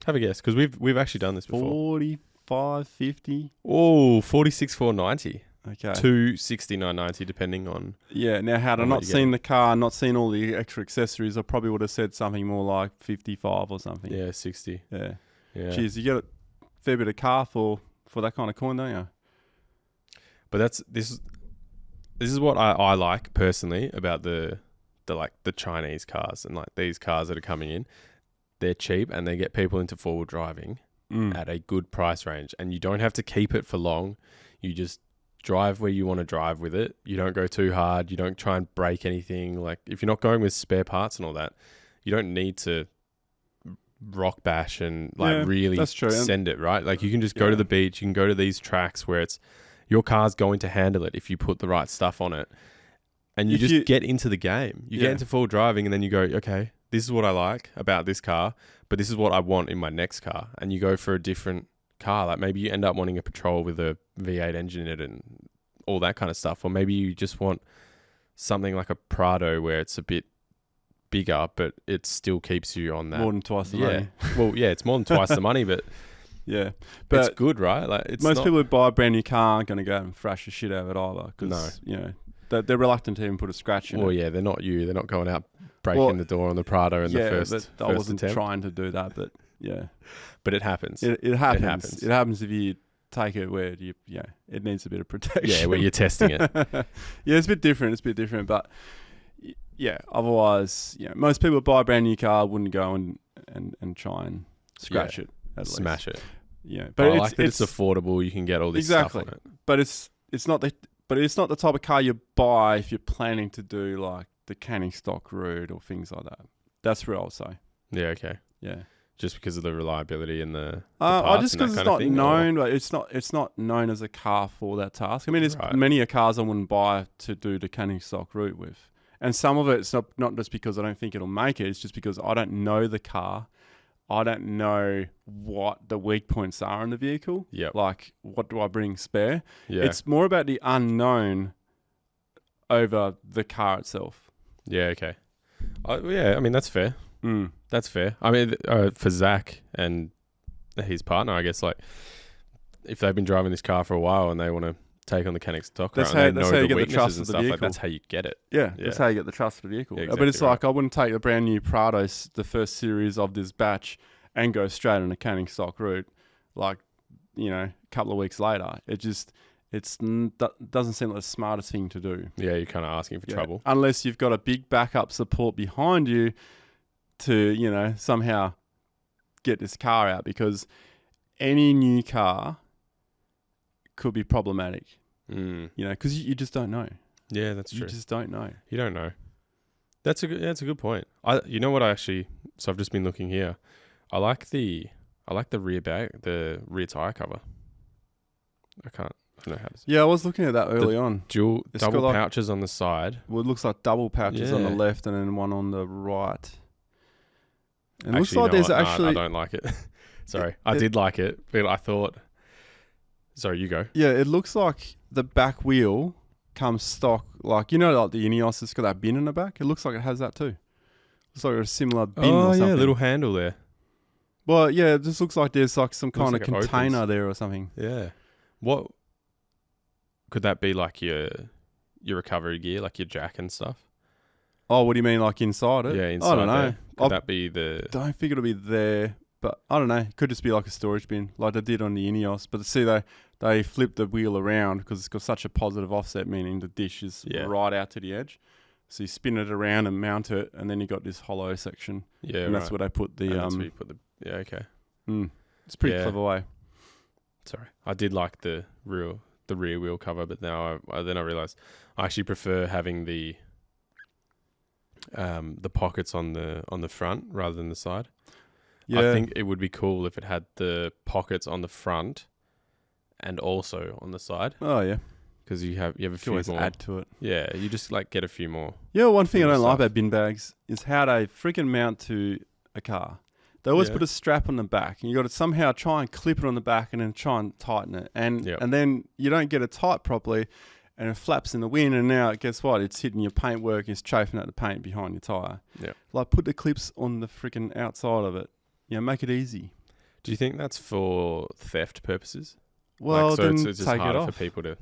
Have a guess, because we've actually done this before. 45, 50. Oh, 46,490. Okay. $269.90 depending on. Yeah. Now, had I on what not you seen the car, not seen all the extra accessories, I probably would have said something more like 55 or something. Yeah, 60. Yeah. Yeah. Jeez, you get a fair bit of car for that kind of coin, don't you? But this is what I like personally about the Chinese cars and like these cars that are coming in. They're cheap and they get people into forward driving at a good price range, and you don't have to keep it for long. You just drive where you want to drive with it. You don't go too hard. You don't try and break anything. Like if you're not going with spare parts and all that, you don't need to rock bash and really send it, right? Like you can just go to the beach. You can go to these tracks where it's your car's going to handle it if you put the right stuff on it. And you get into the game. You get into full driving and then you go, okay, this is what I like about this car, but this is what I want in my next car. And you go for a different car. Like maybe you end up wanting a Patrol with a V8 engine in it and all that kind of stuff. Or maybe you just want something like a Prado where it's a bit bigger, but it still keeps you on that. More than twice the money. Well, yeah, it's more than twice the money, but yeah, but it's good, right? Like most people who buy a brand new car aren't going to go out and thrash the shit out of it either. Because, they're reluctant to even put a scratch in it. Well, yeah, they're not you. They're not going out breaking the door on the Prado in the first I wasn't attempt. trying to do that, but yeah. But it happens. It happens. It happens if you take it where it needs a bit of protection. Yeah, where you're testing it. Yeah, it's a bit different. But yeah, otherwise, most people buy a brand new car wouldn't go and try and scratch it. Smash it. Yeah, but I like that it's affordable. You can get all this stuff on it. But it's not the type of car you buy if you're planning to do like the canning stock route or things like that. That's where I'll say. Yeah. Okay. Yeah. Just because of the reliability and the parts just because it's not known, but it's not known as a car for that task. I mean, there's many cars I wouldn't buy to do the canning stock route with, and some of it's not just because I don't think it'll make it. It's just because I don't know the car. I don't know what the weak points are in the vehicle. Yeah. Like, what do I bring spare? Yeah. It's more about the unknown over the car itself. Yeah. Okay. Yeah. I mean, that's fair. Mm. That's fair. I mean, for Zach and his partner, I guess, like, if they've been driving this car for a while and they want to take on the canning stock, that's how you get the trust of the vehicle. Like, that's how you get it. Yeah, that's how you get the trust of the vehicle. Yeah, exactly, but it's like, I wouldn't take the brand new Prado, the first series of this batch, and go straight on a canning stock route, like, a couple of weeks later. It doesn't seem like the smartest thing to do. Yeah, you're kind of asking for trouble. Unless you've got a big backup support behind you to, somehow get this car out, because any new car could be problematic, because you just don't know. Yeah, that's true. You just don't know. You don't know. That's a good point. You know what so I've just been looking here. I like the rear rear tire cover. I don't know how to say. Yeah, I was looking at that early on. Double pouches on the side. Well, it looks like double pouches on the left and then one on the right. And it looks like there's actually... I don't like it. Sorry. I did like it, but I thought... Sorry, you go. Yeah, it looks like the back wheel comes stock. Like, like the Ineos has got that bin in the back? It looks like it has that too. Looks like a similar bin or something. Oh, yeah, little handle there. Well, yeah, it just looks like there's like some kind of container there or something. Yeah. What... Could that be like your recovery gear, like your jack and stuff? Oh, what do you mean, like inside it? Yeah, inside. I don't know. Could that be the... Don't think it'll be there, but I don't know. It could just be like a storage bin, like they did on the Ineos. But see, they flip the wheel around because it's got such a positive offset, meaning the dish is right out to the edge. So you spin it around and mount it, and then you got this hollow section. Yeah, and that's where they put the... that's where you put the... Yeah, okay. It's a pretty clever way. Sorry. I did like the rear wheel cover, but now I realised I actually prefer having the pockets on the front rather than the side. Yeah. I think it would be cool if it had the pockets on the front and also on the side. Oh yeah, because you have a few more. Add to it. Yeah, you just like get a few more. Yeah, one thing I don't like about bin bags is how they freaking mount to a car. They always put a strap on the back, and you got to somehow try and clip it on the back, and then try and tighten it, and then you don't get it tight properly, and it flaps in the wind, and now guess what? It's hitting your paintwork, it's chafing at the paint behind your tire. Yeah, like put the clips on the freaking outside of it. Make it easy. Do you think that's for theft purposes? Well, so then it's just take harder it off. For people to.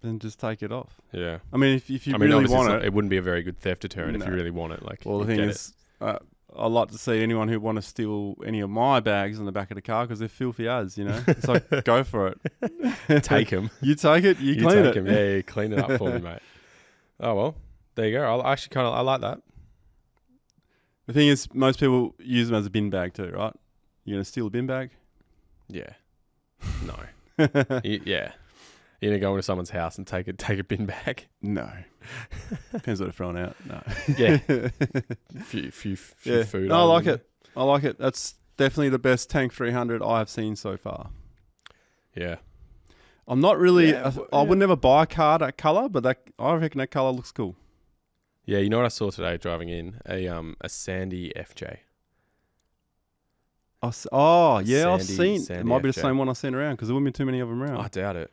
then just take it off. Yeah. I mean, if you really want it, it wouldn't be a very good theft deterrent if No. you really want it. Like, well, the thing is, I'd like to see anyone who want to steal any of my bags in the back of the car because they're filthy as, you know. It's like, go for it. Take them. You take it, you clean it. Yeah, clean it up for me, mate. Oh, well, there you go. I like that. The thing is, most people use them as a bin bag too, right? You're going to steal a bin bag? Yeah. No. Yeah. You're going to go into someone's house and take a bin bag? No. Depends what they're throwing out. No. Yeah. few food. No, I like it. I like it. That's definitely the best Tank 300 I have seen so far. Yeah. I'm not really... Yeah, I would never buy a car that colour, but I reckon that colour looks cool. Yeah, you know what I saw today driving in? A sandy FJ. I've seen. Sandy It might be the FJ. same one I've seen around because there wouldn't be too many of them around. I doubt it.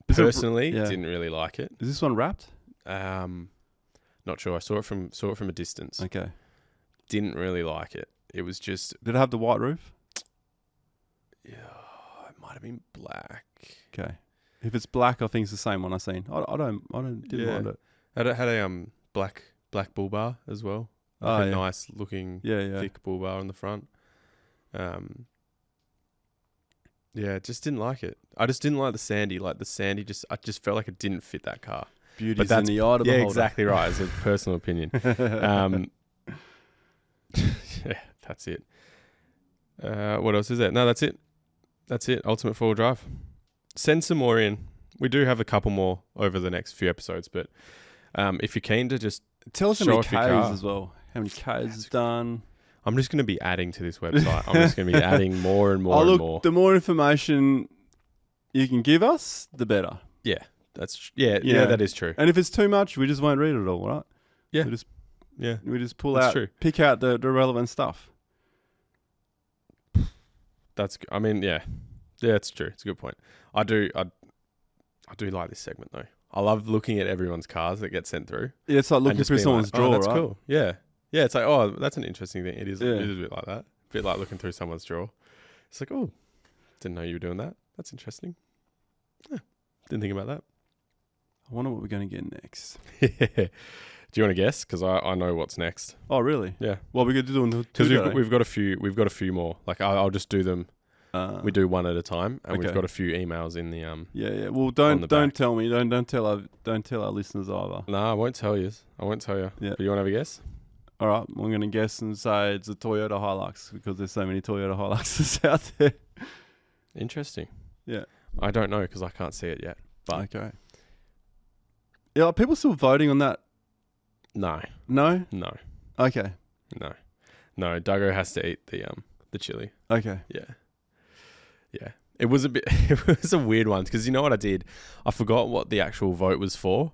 Is it- Personally, yeah. didn't really like it. Is this one wrapped? Not sure. I saw it from a distance. Okay. Didn't really like it. It was just, Did it have the white roof? yeah, it might have been black. Okay. If it's black, I think it's the same one I've seen. Didn't Yeah. mind it. Had a black bull bar as well. Like a nice looking Yeah. thick bull bar on the front. Yeah, just didn't like it. I just didn't like the sandy. Like the sandy, I just felt like it didn't fit that car. Beauty's in the eye of the beholder. Exactly right. It's a personal opinion. Yeah, that's it. What else is there? No, that's it. That's it. Ultimate four-wheel drive. Send some more in. We do have a couple more over the next few episodes, but if you're keen to just Tell us how show many off your car. Ks as well. How many Ks is done? I'm just going to be adding to this website. I'm just going to be adding more and more Oh, and look, more. the more information you can give us, the better. Yeah, that is true. And if it's too much, we just won't read it all, right? Yeah. We just pull That's out, true. pick out the relevant stuff. I mean, yeah, it's true. It's a good point. I do like this segment though. I love looking at everyone's cars that get sent through. Yeah, it's like looking through someone's drawer, that's right? cool. Yeah. Yeah, it's like, oh, that's an interesting thing. It is Yeah. a bit like that. A bit like looking through someone's drawer. It's like, oh, didn't know you were doing that. That's interesting. Yeah, didn't think about that. I wonder what we're going to get next. Do you want to guess? Because I know what's next. Oh, really? Yeah. Well, we could do them Because we've got a few more. Like I'll just do them. We do one at a time, and okay. we've got a few emails in the Yeah. Well, on the don't back. tell me. Don't tell our listeners either. No, I won't tell you. Yeah. But you want to have a guess? All right, I'm going to guess and say it's a Toyota Hilux because there's so many Toyota Hiluxes out there. Interesting. Yeah. I don't know because I can't see it yet. But Okay. Yeah, are people still voting on that? no. Okay. Duggo has to eat the chili. Okay. Yeah. It was a weird one because you know what I did? I forgot what the actual vote was for.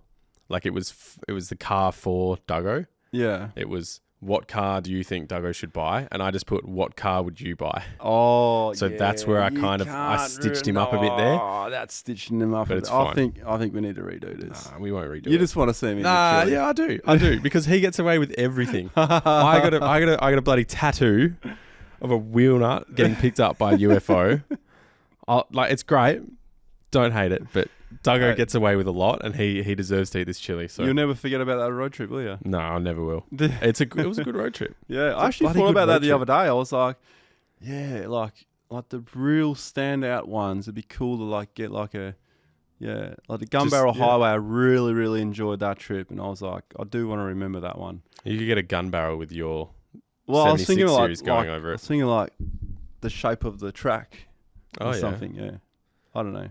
Like it was the car for Duggo. Yeah. It was, what car do you think Duggo should buy? And I just put, what car would you buy? Oh, So that's where I stitched him up a bit there. Oh, that's stitching him up. But it's I fine. think we need to redo this. Nah, we won't redo it. You just want to see me. Nah, yeah, I do because he gets away with everything. I got a bloody tattoo of a wheel nut getting picked up by a UFO. It's great. Don't hate it, but Duggo gets away with a lot, and he deserves to eat this chili. So You'll never forget about that road trip, will you? no, I never will. It was a good road trip. Yeah, I actually bloody thought good about that road the trip. other day. I was like, yeah, like the real standout ones. It'd be cool to get like the Gun Barrel Highway. I really, really enjoyed that trip, and I was like, I do want to remember that one. You could get a gun barrel with your Well, I was 76 thinking series going over I it. was thinking like the shape of the track or Oh, yeah. something. Yeah, I don't know.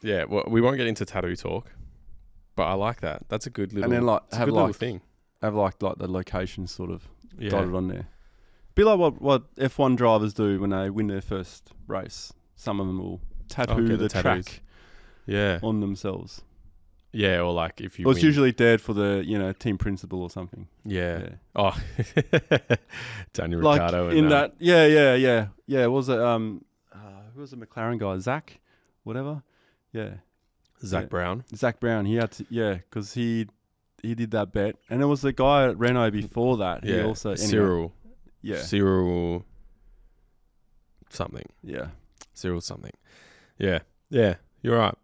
Yeah, well, we won't get into tattoo talk, but I like that. That's a good little, And then it's a good little thing. Have like the location sort of Yeah. dotted on there. Be like what F1 drivers do when they win their first race. Some of them will tattoo the tattoos. track Yeah. on themselves. Yeah, or like if you Well, it's win. usually dead for the team principal or something. Yeah. Yeah. Oh, Daniel Like Ricciardo. in and, that, yeah. Was it who was the McLaren guy? Zach, whatever. Yeah, Zach yeah. Brown. Zach Brown. He had to, because he did that bet, and there was the guy at Renault before that. Yeah. He also Cyril. Yeah. Cyril something. Yeah. Cyril something. Yeah. Yeah. You're right.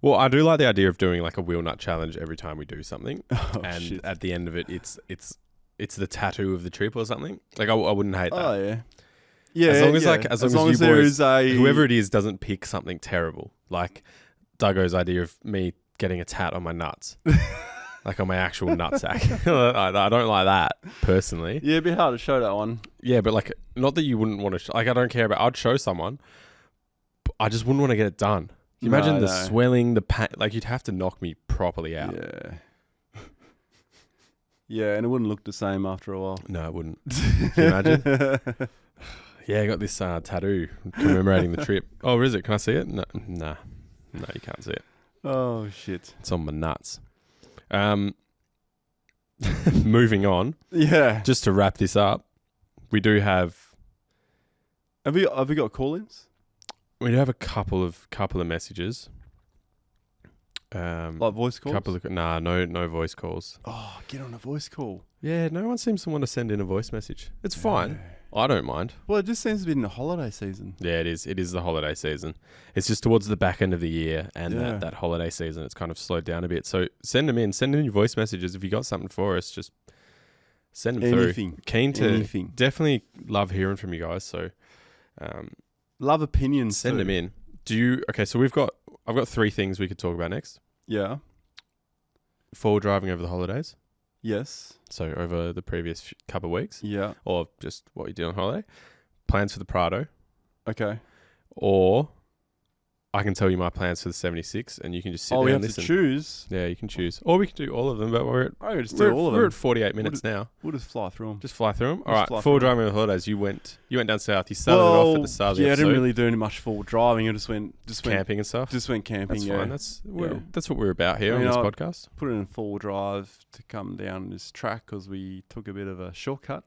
Well, I do like the idea of doing like a wheel nut challenge every time we do something, and shit. at the end of it, it's the tattoo of the trip or something. Like I wouldn't hate that. Oh yeah. Yeah, as long as you there boys, is a whoever it is doesn't pick something terrible, like Duggo's idea of me getting a tat on my nuts, like on my actual nutsack. I don't like that personally. Yeah, it'd be hard to show that one. Yeah, but like, not that you wouldn't want to. Like, I don't care about. I'd show someone. But I just wouldn't want to get it done. You imagine the swelling, the pain. Like, you'd have to knock me properly out. Yeah. Yeah, and it wouldn't look the same after a while. No, it wouldn't. Can you imagine? Yeah, I got this tattoo commemorating the trip. Oh, is it? Can I see it? No, you can't see it. Oh shit! It's on my nuts. Moving on. Yeah. Just to wrap this up, we do have. Have we got call-ins? We do have a couple of messages. Like voice calls? No voice calls. Oh, get on a voice call. Yeah, no one seems to want to send in a voice message. It's fine. I don't mind. Well, it just seems to be in the holiday season. Yeah, it is. It is the holiday season. It's just towards the back end of the year and that holiday season, it's kind of slowed down a bit. So send them in. Send in your voice messages. If you got something for us, just send them through. Keen to definitely love hearing from you guys. So love opinions. Send them in. Okay, so I've got 3 things we could talk about next. Yeah. Forward driving over the holidays. Yes. So over the previous couple of weeks. Yeah. Or just what you did on holiday. Plans for the Prado. Okay. Or I can tell you my plans for the 76 and you can just sit there and listen. To choose? Yeah, you can choose. Or we can do all of them, but we're at 48 minutes now. We'll just fly through them. Just fly through them? All right, forward driving over the holidays. You went down south. You started off at the start of the episode. I didn't really do much forward driving. I just went camping and stuff? Just went camping, That's fine. That's what we're about here on this podcast. Put it in full drive to come down this track because we took a bit of a shortcut.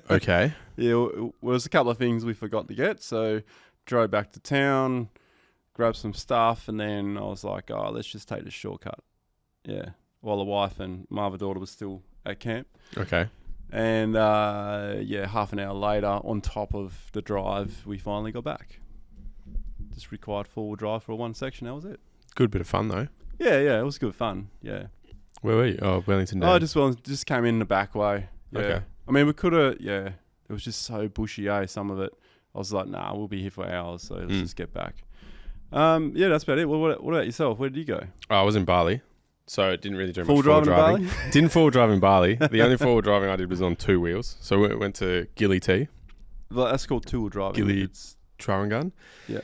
Okay. Yeah, it was a couple of things we forgot to get, so drove back to town, grabbed some stuff, and then I was like, let's just take the shortcut. Yeah, while the wife and my other daughter was still at camp. Okay. And half an hour later, on top of the drive, we finally got back. Just required forward drive for one section. That was it. Good bit of fun though. Yeah, it was good fun. Yeah. Where were you? Oh, Wellington Dam. Just came in the back way. Yeah. Okay. I mean, we could have. Yeah, it was just so bushy. Some of it. I was like, nah, we'll be here for hours, so let's just get back. That's about it. What about yourself? Where did you go? I was in Bali, so it didn't really do much forward driving. In Bali? Didn't forward drive in Bali. The only forward driving I did was on 2 wheels. So we went to Gili T. Well, that's called two-wheel driving. Gili Trawangan. Yeah.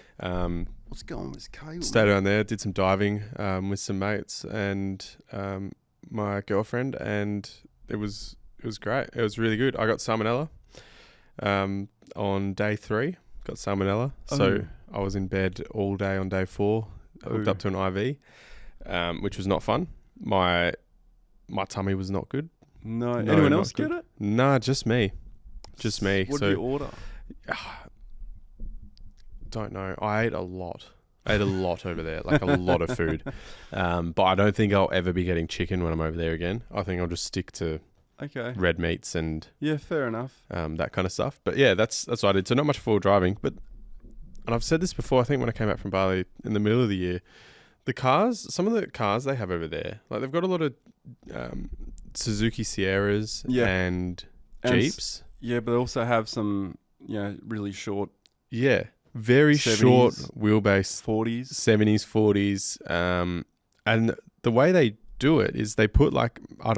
What's going on with this cable? Stayed around there, did some diving with some mates and my girlfriend, and it was great. It was really good. I got salmonella on day 3. Got salmonella, so I was in bed all day on day 4. Hooked up to an IV, which was not fun. My tummy was not good. No, anyone else get it? Nah, just me. Just me. What did you order? Don't know. I ate a lot. Over there, like a lot of food. But I don't think I'll ever be getting chicken when I'm over there again. I think I'll just stick to red meats and fair enough. That kind of stuff. But yeah, that's what I did. So not much forward driving, and I've said this before. I think when I came back from Bali in the middle of the year, some of the cars they have over there, like they've got a lot of Suzuki Sierras and Jeeps. But they also have some really short. Yeah, very 70s, short wheelbase 40s, 70s, 40s. And the way they do it is they put like a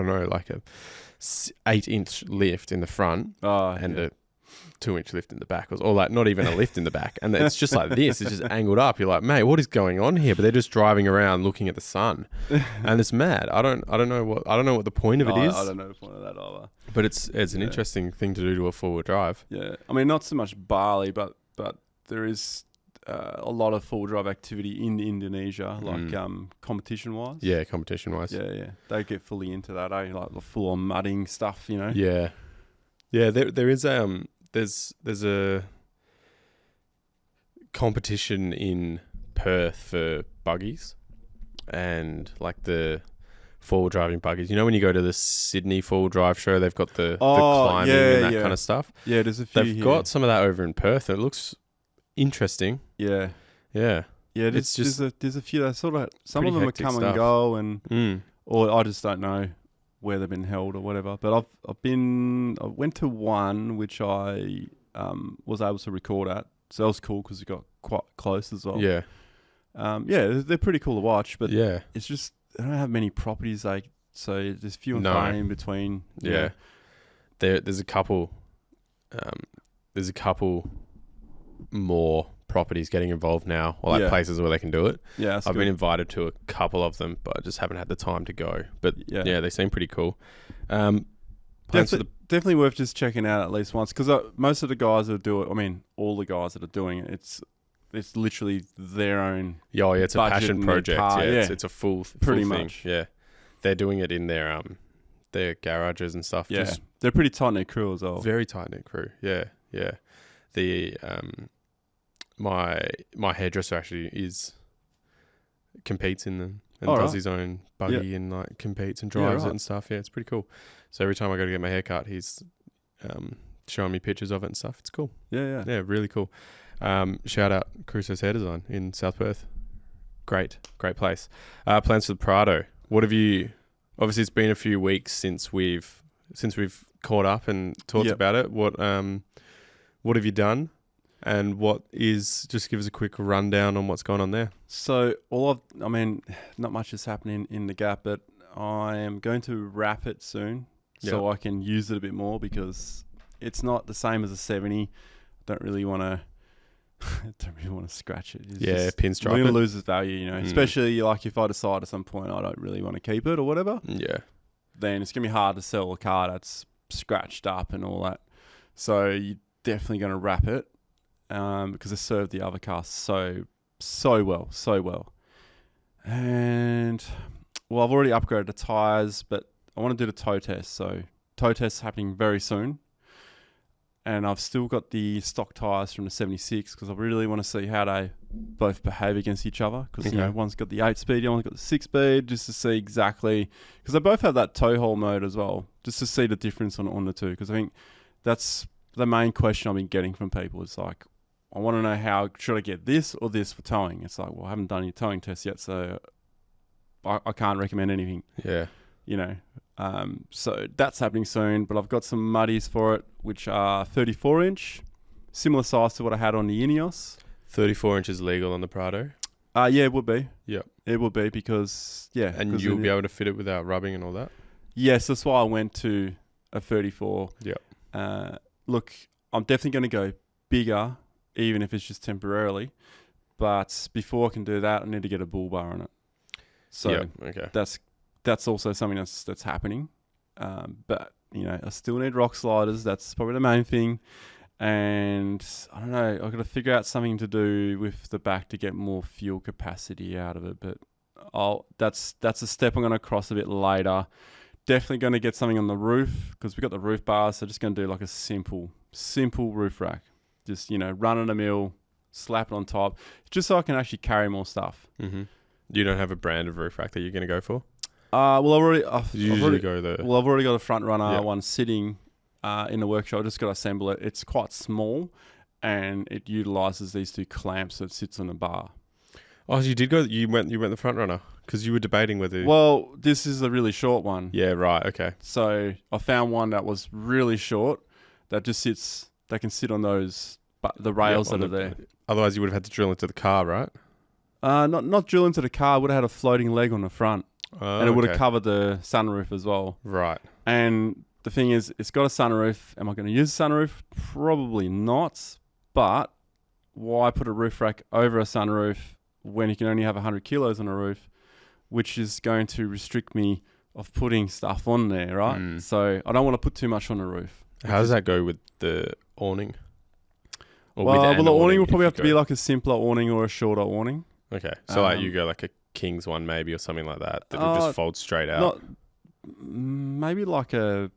8-inch lift in the front and a 2-inch lift in the back, or like not even a lift in the back, and it's just like this. It's just angled up. You're like, mate, what is going on here? But they're just driving around looking at the sun, and it's mad. I don't know what the point of it is. I don't know the point of that either. But it's an interesting thing to do to a forward drive. Yeah, I mean, not so much Bali, but there is a lot of forward drive activity in Indonesia, like competition wise. Yeah, competition wise. Yeah. They get fully into that, like the full on mudding stuff, Yeah. There is there's a competition in Perth for buggies, and like the forward driving buggies. You know, when you go to the Sydney forward drive show, they've got the climbing and that kind of stuff. Yeah, there's a few. They've got some of that over in Perth, and it looks interesting. Yeah. Yeah, It's just there's a few that sort of some of pretty them are hectic come stuff. and go, and Mm. or I just don't know where they've been held or whatever. But I went to one which I was able to record at, so that was cool because it got quite close as well. Yeah. They're pretty cool to watch, but Yeah. it's just they don't have many properties, like, so there's few and far in between. Yeah. There's a couple. There's a couple more properties getting involved now, or like places where they can do it. Yeah, I've been invited to a couple of them, but I just haven't had the time to go. But yeah, they seem pretty cool. Definitely worth just checking out at least once, because most of the guys that do it, I mean, all the guys that are doing it, it's literally their own. Yeah, it's a passion project. It's a full pretty thing. much. Yeah, they're doing it in their garages and stuff. Yeah, they're pretty tight knit crew as well. Very tight knit crew. Yeah. The my hairdresser actually competes in them and does his own buggy and like competes and drives it and stuff. Yeah, it's pretty cool. So every time I go to get my hair cut, he's showing me pictures of it and stuff. It's cool. Yeah, really cool. Shout out Crusoe's Hair Design in South Perth. Great place. Plans for the Prado. What have you? Obviously, it's been a few weeks since we've caught up and talked about it. What have you done? And just give us a quick rundown on what's going on there. So not much is happening in the Gap, but I am going to wrap it soon so I can use it a bit more, because it's not the same as a 70. Don't really want to scratch it. It's pinstripe. We're going to lose its value, especially like if I decide at some point I don't really want to keep it or whatever. Yeah. Then it's going to be hard to sell a car that's scratched up and all that. So you're definitely going to wrap it. Because it served the other car so well. And I've already upgraded the tyres, but I want to do the tow test. So tow test happening very soon. And I've still got the stock tyres from the 76, because I really want to see how they both behave against each other. Because one's got the 8-speed, the other's got the 6-speed, just to see exactly, because they both have that tow hole mode as well, just to see the difference on the two. Because I think that's the main question I've been getting from people. It's like, I want to know how should I get this or this for towing. It's like, well, I haven't done any towing tests yet, so I can't recommend anything. Yeah. So that's happening soon, but I've got some muddies for it, which are 34-inch, similar size to what I had on the Ineos. 34 inches legal on the Prado? Yeah, it would be. Yep. It would be because, And you'll be able to fit it without rubbing and all that? Yes, that's why I went to a 34. Yep. Look, I'm definitely going to go bigger, even if it's just temporarily. But before I can do that, I need to get a bull bar on it. So that's also something that's happening. But, I still need rock sliders. That's probably the main thing. And I don't know, I've got to figure out something to do with the back to get more fuel capacity out of it. But that's a step I'm going to cross a bit later. Definitely going to get something on the roof, because we've got the roof bars. So just going to do like a simple roof rack. Just, run in the mill, slap it on top, just so I can actually carry more stuff. Mm-hmm. You don't have a brand of roof rack that you're going to go for? I've already got a front runner one sitting in the workshop. I just got to assemble it. It's quite small, and it utilizes these two clamps that sits on the bar. Oh, so you did go. You went the front runner because you were debating whether. Well, this is a really short one. Yeah. Right. Okay. So I found one that was really short that just sits. They can sit on those, the rails that are there. Otherwise, you would have had to drill into the car, right? Not drill into the car. Would have had a floating leg on the front, and it would have covered the sunroof as well. Right. And the thing is, it's got a sunroof. Am I going to use a sunroof? Probably not. But why put a roof rack over a sunroof when you can only have 100 kilos on a roof, which is going to restrict me of putting stuff on there, right? So I don't want to put too much on the roof. How does that go with the awning? Or the awning will probably have to be like a simpler awning or a shorter awning. Okay. So like you go like a King's one maybe or something like that will just fold straight out. Maybe like I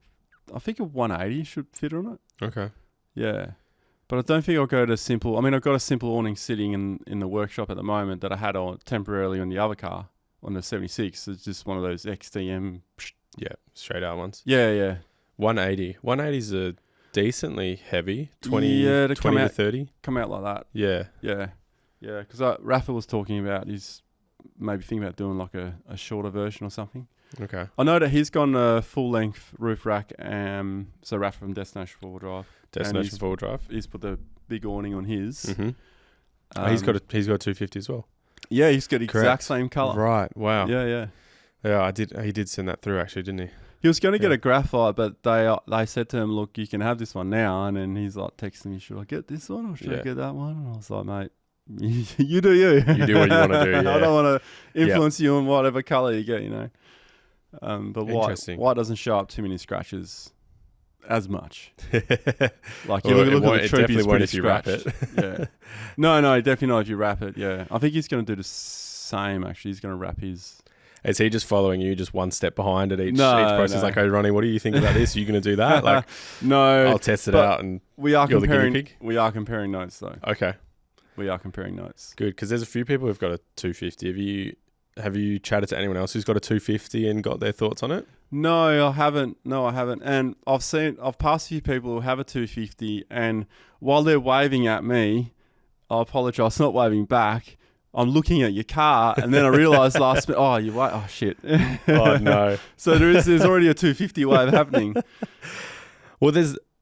think a 180 should fit on it. Okay. Yeah. But I don't think I'll go to simple. I mean, I've got a simple awning sitting in the workshop at the moment that I had on temporarily on the other car, on the 76. It's just one of those XDM. Yeah, straight out ones. Yeah. 180. 180s are decently heavy. 20 to 30. Come out like that. Yeah. Yeah. Yeah, because Rafa was talking about he's maybe thinking about doing like a shorter version or something. Okay. I know that he's gone a full length roof rack. So Rafa from Destination 4 Drive. Destination 4 Drive. He's put the big awning on his. Mm-hmm. He's got a 250 as well. Yeah, he's got the Correct. exact same colour. Right. Wow. Yeah. Yeah, he did send that through actually, didn't he? He was going to get a graphite, but they said to him, look, you can have this one now. And then he's like texting me, should I get this one or should I get that one? And I was like, mate, you do you. You do what you want to do, yeah. I don't want to influence you on whatever colour you get, But white doesn't show up too many scratches as much. Like you look at the troop, definitely won't if you wrap it. Yeah. No, definitely not if you wrap it, yeah. I think he's going to do the same, actually. He's going to wrap his... Is he just following you just one step behind at each process? No. Like, oh, Ronnie, what do you think about this? Are you going to do that? Like, no. I'll test it out and we are you're comparing, the guinea pig? We are comparing notes, though. Okay. We are comparing notes. Good, because there's a few people who've got a 250. Have you chatted to anyone else who's got a 250 and got their thoughts on it? No, I haven't. And I've passed a few people who have a 250, and while they're waving at me, I apologise, not waving back. I'm looking at your car, and then I realised last minute, oh shit. Oh no. So there's already a 250 wave happening. Well,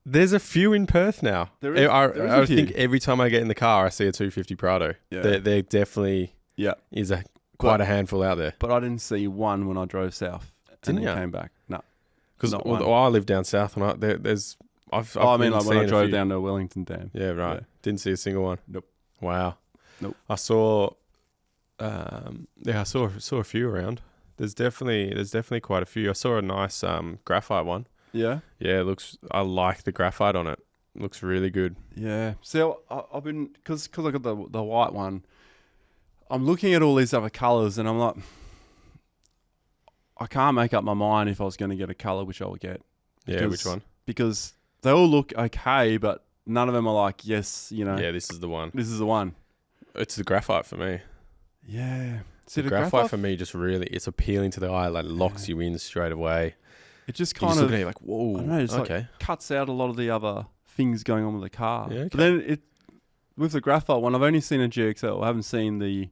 there's a few in Perth now. I think every time I get in the car, I see a 250 Prado. Yeah. There definitely is quite a handful out there. But I didn't see one when I drove south. Didn't you? Came back. No. Because I live down south, and when I drove down to Wellington Dam. Yeah, right. Yeah. Didn't see a single one. Nope. Wow. Nope. I saw I saw a few around. There's definitely quite a few. I saw a nice graphite one. Yeah. Yeah, I like the graphite on it. Looks really good. Yeah. So I've been because I got the white one. I'm looking at all these other colours, and I'm like, I can't make up my mind if I was going to get a colour which I would get. Yeah, which one? Because they all look okay, but none of them are like, yes, Yeah, this is the one. This is the one. It's the graphite for me. Yeah. The graphite for me just really, it's appealing to the eye, like locks you in straight away. It just kind of, looking at you like, whoa, I don't know, it's like cuts out a lot of the other things going on with the car. Yeah, okay. But then with the graphite one, I've only seen a GXL. I haven't seen the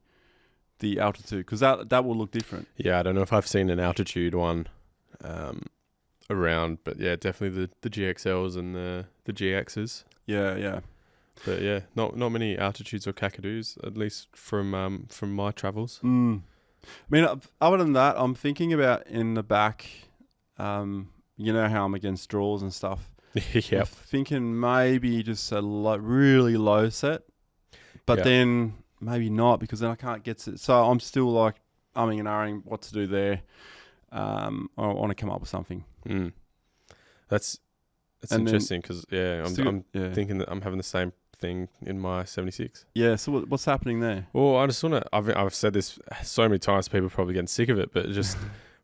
altitude, because that will look different. Yeah, I don't know if I've seen an altitude one around, but yeah, definitely the GXLs and the GXs. Yeah. But yeah, not many altitudes or cackadoos, at least from my travels. I mean, other than that, I'm thinking about in the back, you know how I'm against draws and stuff. Yep. I'm thinking maybe just a really low set, but then maybe not, because then I can't get it. So I'm still like umming and ahhing what to do there. I want to come up with something. That's interesting, because I'm thinking that I'm having the same thing in my 76. Yeah, so what's happening there? Well, I just want to, I've said this so many times, people are probably getting sick of it, but just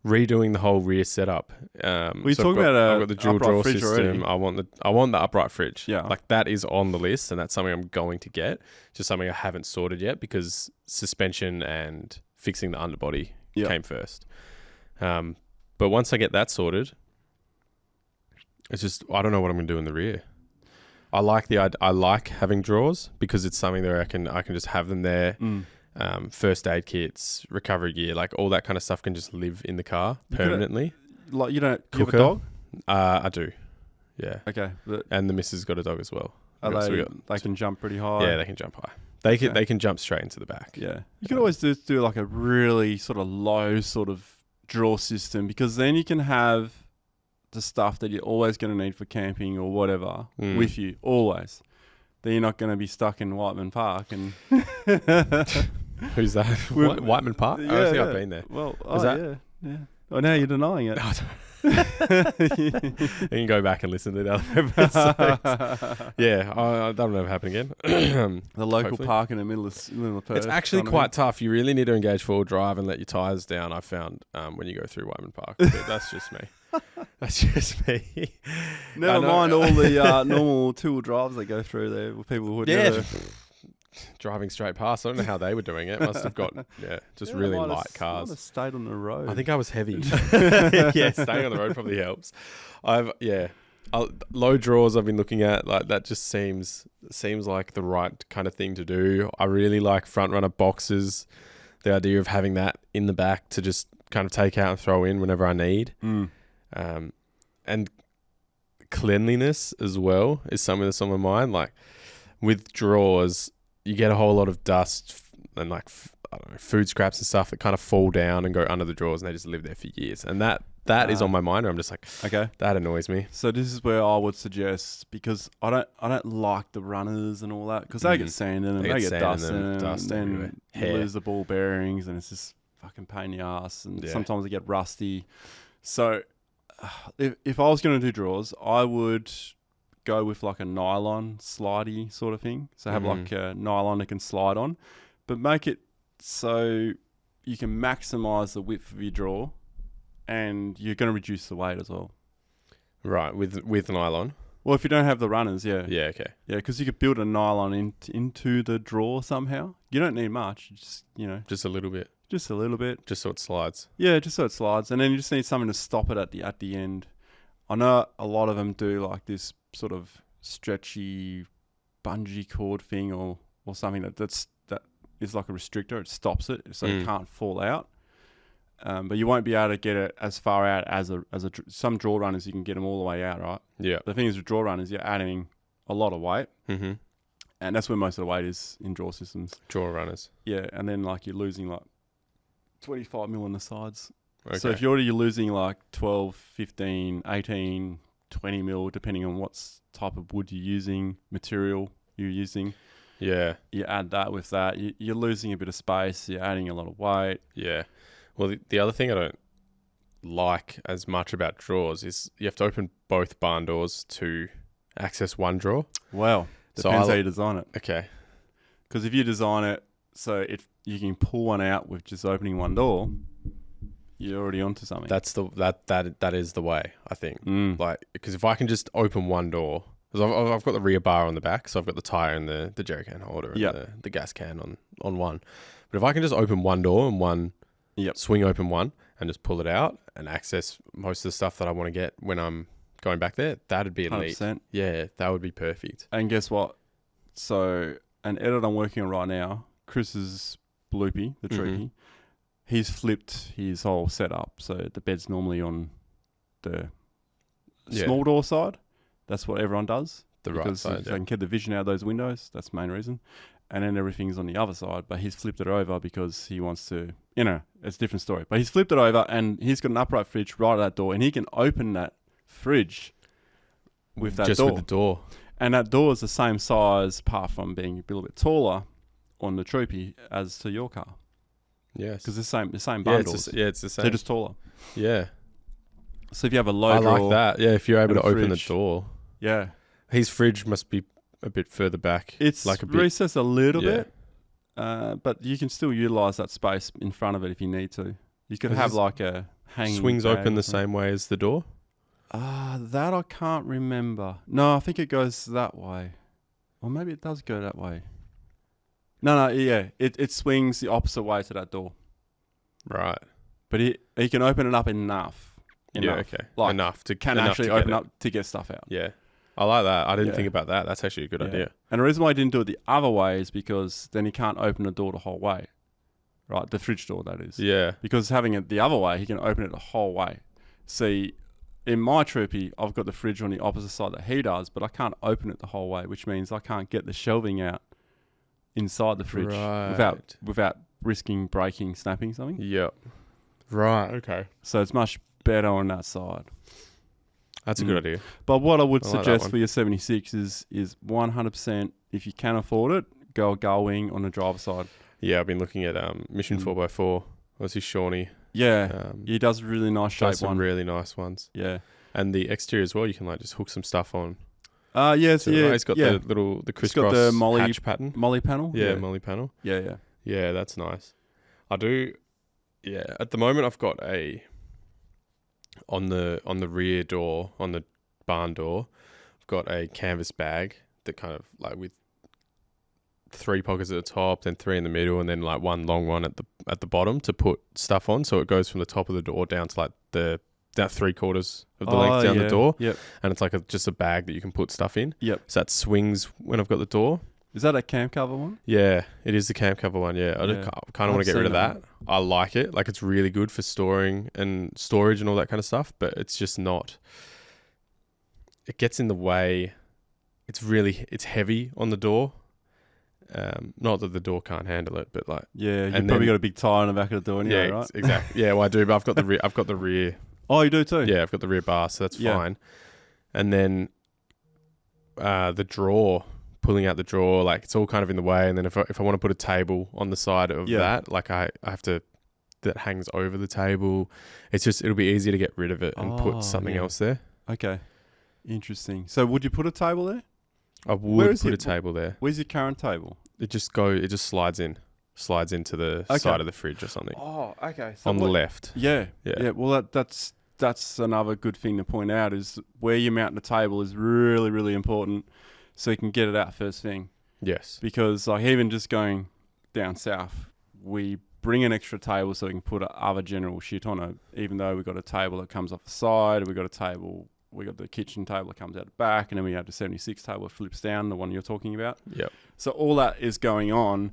redoing the whole rear setup. I've got the dual draw system. Already. I want the upright fridge. Yeah. Like that is on the list, and that's something I'm going to get. Just something I haven't sorted yet, because suspension and fixing the underbody came first. But once I get that sorted, it's just, I don't know what I'm going to do in the rear. I like having drawers, because it's something that I can just have them there. First aid kits, recovery gear, like all that kind of stuff can just live in the car permanently. You don't have a dog? I do. Yeah. Okay. And the missus got a dog as well. They can jump pretty high. Yeah, they can jump high. They can jump straight into the back. Yeah. You could always do like a really sort of low sort of draw system, because then you can have the stuff that you're always going to need for camping or whatever with you, always. Then you're not going to be stuck in Whiteman Park. And Who's that? Whiteman Park? I don't think I've been there. Well, yeah. Oh, now you're denying it. You can go back and listen to the other episodes. Yeah, that'll never happen again. The local park in the middle of Perth. It's actually quite tough. You really need to engage full drive and let your tyres down, I found, when you go through Whiteman Park. But that's just me. That's just me. Never mind all the normal two-wheel drives they go through there with people who would never... Driving straight past. I don't know how they were doing it. Must have got really light cars. Might have stayed on the road. I think I was heavy. Yeah, staying on the road probably helps. low drawers I've been looking at, like that just seems like the right kind of thing to do. I really like front runner boxes. The idea of having that in the back to just kind of take out and throw in whenever I need. And cleanliness as well is something that's on my mind. Like with drawers, you get a whole lot of dust and like I don't know, food scraps and stuff that kind of fall down and go under the drawers, and they just live there for years. And that is on my mind. Where I'm just like, okay, that annoys me. So this is where I would suggest, because I don't like the runners and all that, because they get sand in them, they get dust in them, and then you lose the ball bearings, and it's just fucking pain in the ass, and sometimes they get rusty. So if I was going to do drawers, I would go with like a nylon slidey sort of thing. So have like a nylon that can slide on, but make it so you can maximize the width of your drawer, and you're going to reduce the weight as well. Right, with nylon. Well, if you don't have the runners, yeah. Yeah, okay. Yeah, because you could build a nylon into the drawer somehow. You don't need much, just just a little bit. Just a little bit. Just so it slides. Yeah, just so it slides, and then you just need something to stop it at the end. I know a lot of them do like this sort of stretchy bungee cord thing or something that is like a restrictor. It stops it so it can't fall out. But you won't be able to get it as far out as some draw runners. You can get them all the way out, right? Yeah. The thing is with draw runners, you're adding a lot of weight, and that's where most of the weight is in draw systems. Draw runners. Yeah, and then like you're losing like 25 mil on the sides. Okay. So if you're losing like 12, 15, 18, 20 mil, depending on what type of wood you're using, material you're using. Yeah. You add that with that, you're losing a bit of space, you're adding a lot of weight. Yeah. Well, the other thing I don't like as much about drawers is you have to open both barn doors to access one drawer. Wow. Depends how you design it. Okay. Because if you design it so you can pull one out with just opening one door, you're already onto something. That is the way, I think. Like, because if I can just open one door, because I've got the rear bar on the back, so I've got the tyre and the jerry can holder and the gas can on one. But if I can just open one door and one swing open one and just pull it out and access most of the stuff that I want to get when I'm going back there, that'd be elite. 100%. Yeah, that would be perfect. And guess what? So an edit I'm working on right now, Chris's Bloopy, the Treaty, he's flipped his whole setup. So the bed's normally on the small door side. That's what everyone does. The right side, because they can get the vision out of those windows. That's the main reason. And then everything's on the other side. But he's flipped it over because he wants to, it's a different story. But he's flipped it over and he's got an upright fridge right at that door. And he can open that fridge with that door. Just with the door. And that door is the same size, apart from being a little bit taller on the Troopy as to your car. Yes. Because the same bundles. It's the same. They're just taller. Yeah. So if you have a low drawer... I like that. Yeah, if you're able to open the door. Yeah. His fridge must be a bit further back. It's like recessed a little bit, but you can still utilise that space in front of it if you need to. You could have like a hanging... Swings open the same way as the door? That I can't remember. No, I think it goes that way. Or maybe it does go that way. No, yeah. It swings the opposite way to that door. Right. But he can open it up enough. Yeah, okay. Like enough to actually open up to get stuff out. Yeah. I like that. I didn't think about that. That's actually a good idea. And the reason why I didn't do it the other way is because then he can't open the door the whole way. Right? The fridge door, that is. Yeah. Because having it the other way, he can open it the whole way. See, in my Troopy, I've got the fridge on the opposite side that he does, but I can't open it the whole way, which means I can't get the shelving out inside the fridge without risking breaking, snapping something. Yep. Right, okay. So it's much better on that side. That's a good idea. But what I would suggest for your 76 is 100%, if you can afford it, go a gull wing on the driver's side. Yeah, I've been looking at Mission 4x4. What's his Shawnee? Yeah, he does really nice shape some really nice ones. Yeah. And the exterior as well, you can like just hook some stuff on. Yes, so, It's got the crisscross hatch pattern. Molly panel. Yeah, molly panel. Yeah. Yeah, that's nice. I do. Yeah, at the moment I've got on the rear door, on the barn door, I've got a canvas bag that kind of like with 3 pockets at the top, then 3 in the middle, and then like one long one at the bottom to put stuff on. So it goes from the top of the door down to like the that 3/4 of the length down the door. Yep. And it's like just a bag that you can put stuff in. Yep. So that swings when I've got the door. Is that a camp cover one? Yeah, it is the camp cover one. Yeah, I kind of want to get rid of that. I like it. Like, it's really good for storing and storage and all that kind of stuff, but it's just not. It gets in the way. It's heavy on the door. Not that the door can't handle it, but like. Yeah, you've probably got a big tire on the back of the door anyway, yeah, right? Exactly. Yeah, well, I do, but I've got the rear. Oh, you do too? Yeah, I've got the rear bar, so that's fine. And then the drawer. Pulling out the drawer, like, it's all kind of in the way, and then if I want to put a table on the side of that, like, I have to, that hangs over the table. It's just, it'll be easier to get rid of it and put something else there. Okay, interesting. So would you put a table there? I would put a table there. Where's your current table? It just slides into the side of the fridge or something. Oh, okay. So on the left. Yeah. Well, that's another good thing to point out, is where you mount the table is really, really important. So you can get it out first thing. Yes. Because like, even just going down south, we bring an extra table so we can put other general shit on it. Even though we've got a table that comes off the side, we got the kitchen table that comes out the back, and then we have the 76 table that flips down, the one you're talking about. Yep. So all that is going on.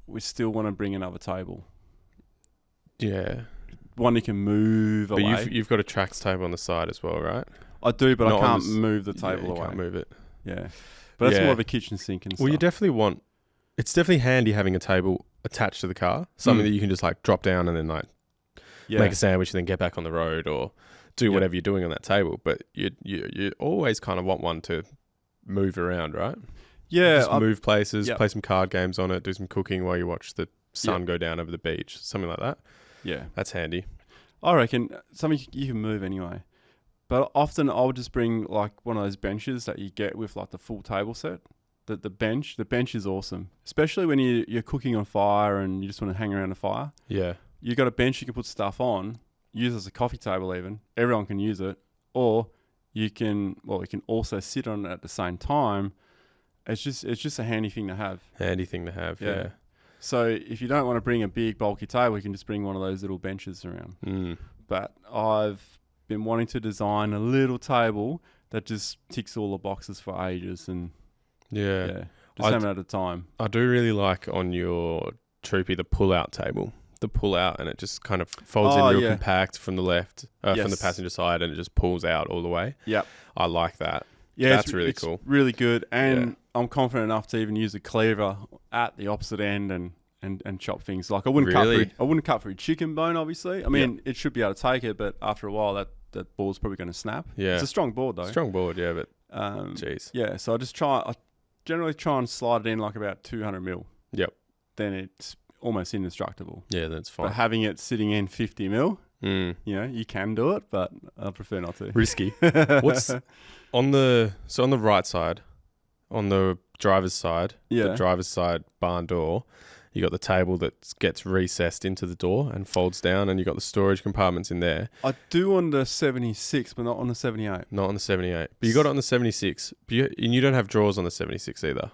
We still want to bring another table. Yeah. One you can move away. But you've got a tracks table on the side as well, right? I do, but I can't move the table away. You can't move it. Yeah. But that's more of a kitchen sink and stuff. Well, it's definitely handy having a table attached to the car. Something that you can just like drop down and then like make a sandwich and then get back on the road or do whatever you're doing on that table. But you always kind of want one to move around, right? Yeah. Just move places, play some card games on it, do some cooking while you watch the sun go down over the beach, something like that. Yeah. That's handy. I reckon something you can move anyway. But often I'll just bring like one of those benches that you get with like the full table set. The bench is awesome, especially when you're cooking on fire and you just want to hang around the fire. Yeah, you got a bench you can put stuff on, use as a coffee table. Even everyone can use it, or you can also sit on it at the same time. It's just a handy thing to have. Yeah. So if you don't want to bring a big bulky table, you can just bring one of those little benches around. But I've been wanting to design a little table that just ticks all the boxes for ages, and just having at a time. I do really like on your Troopy the pull-out table. The pull-out, and it just kind of folds in real compact from the left, from the passenger side, and it just pulls out all the way. Yep. I like that. Yeah, that's really cool. It's really good, and I'm confident enough to even use a cleaver at the opposite end and chop things. Like I wouldn't cut through chicken bone, obviously. I mean, it should be able to take it, but after a while, that board's probably going to snap. Yeah, it's a strong board though. Strong board, yeah, but jeez. Yeah, so I generally try and slide it in like about 200 mil. Yep. Then it's almost indestructible. Yeah, that's fine. But having it sitting in 50 mil, you can do it, but I prefer not to. Risky. What's on the right side, on the driver's side, the driver's side barn door, you got the table that gets recessed into the door and folds down, and you got the storage compartments in there. I do on the 76, but not on the 78. Not on the 78. But you got it on the 76. And you don't have drawers on the 76 either.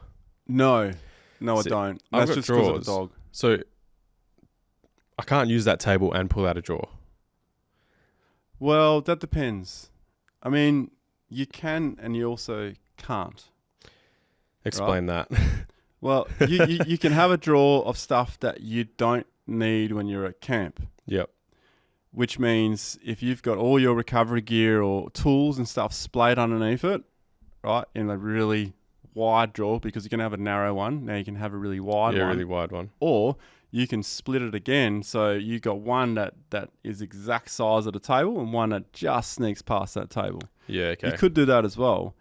No, I don't. That's just because of the dog. So I can't use that table and pull out a drawer. Well, that depends. I mean, you can and you also can't. Explain that. Well, you can have a drawer of stuff that you don't need when you're at camp. Yep. Which means if you've got all your recovery gear or tools and stuff splayed underneath it, right, in a really wide drawer, because you can have a narrow one, now you can have a really wide one. Yeah, really wide one. Or you can split it again, so you got one that is exact size of the table and one that just sneaks past that table. Yeah, okay. You could do that as well,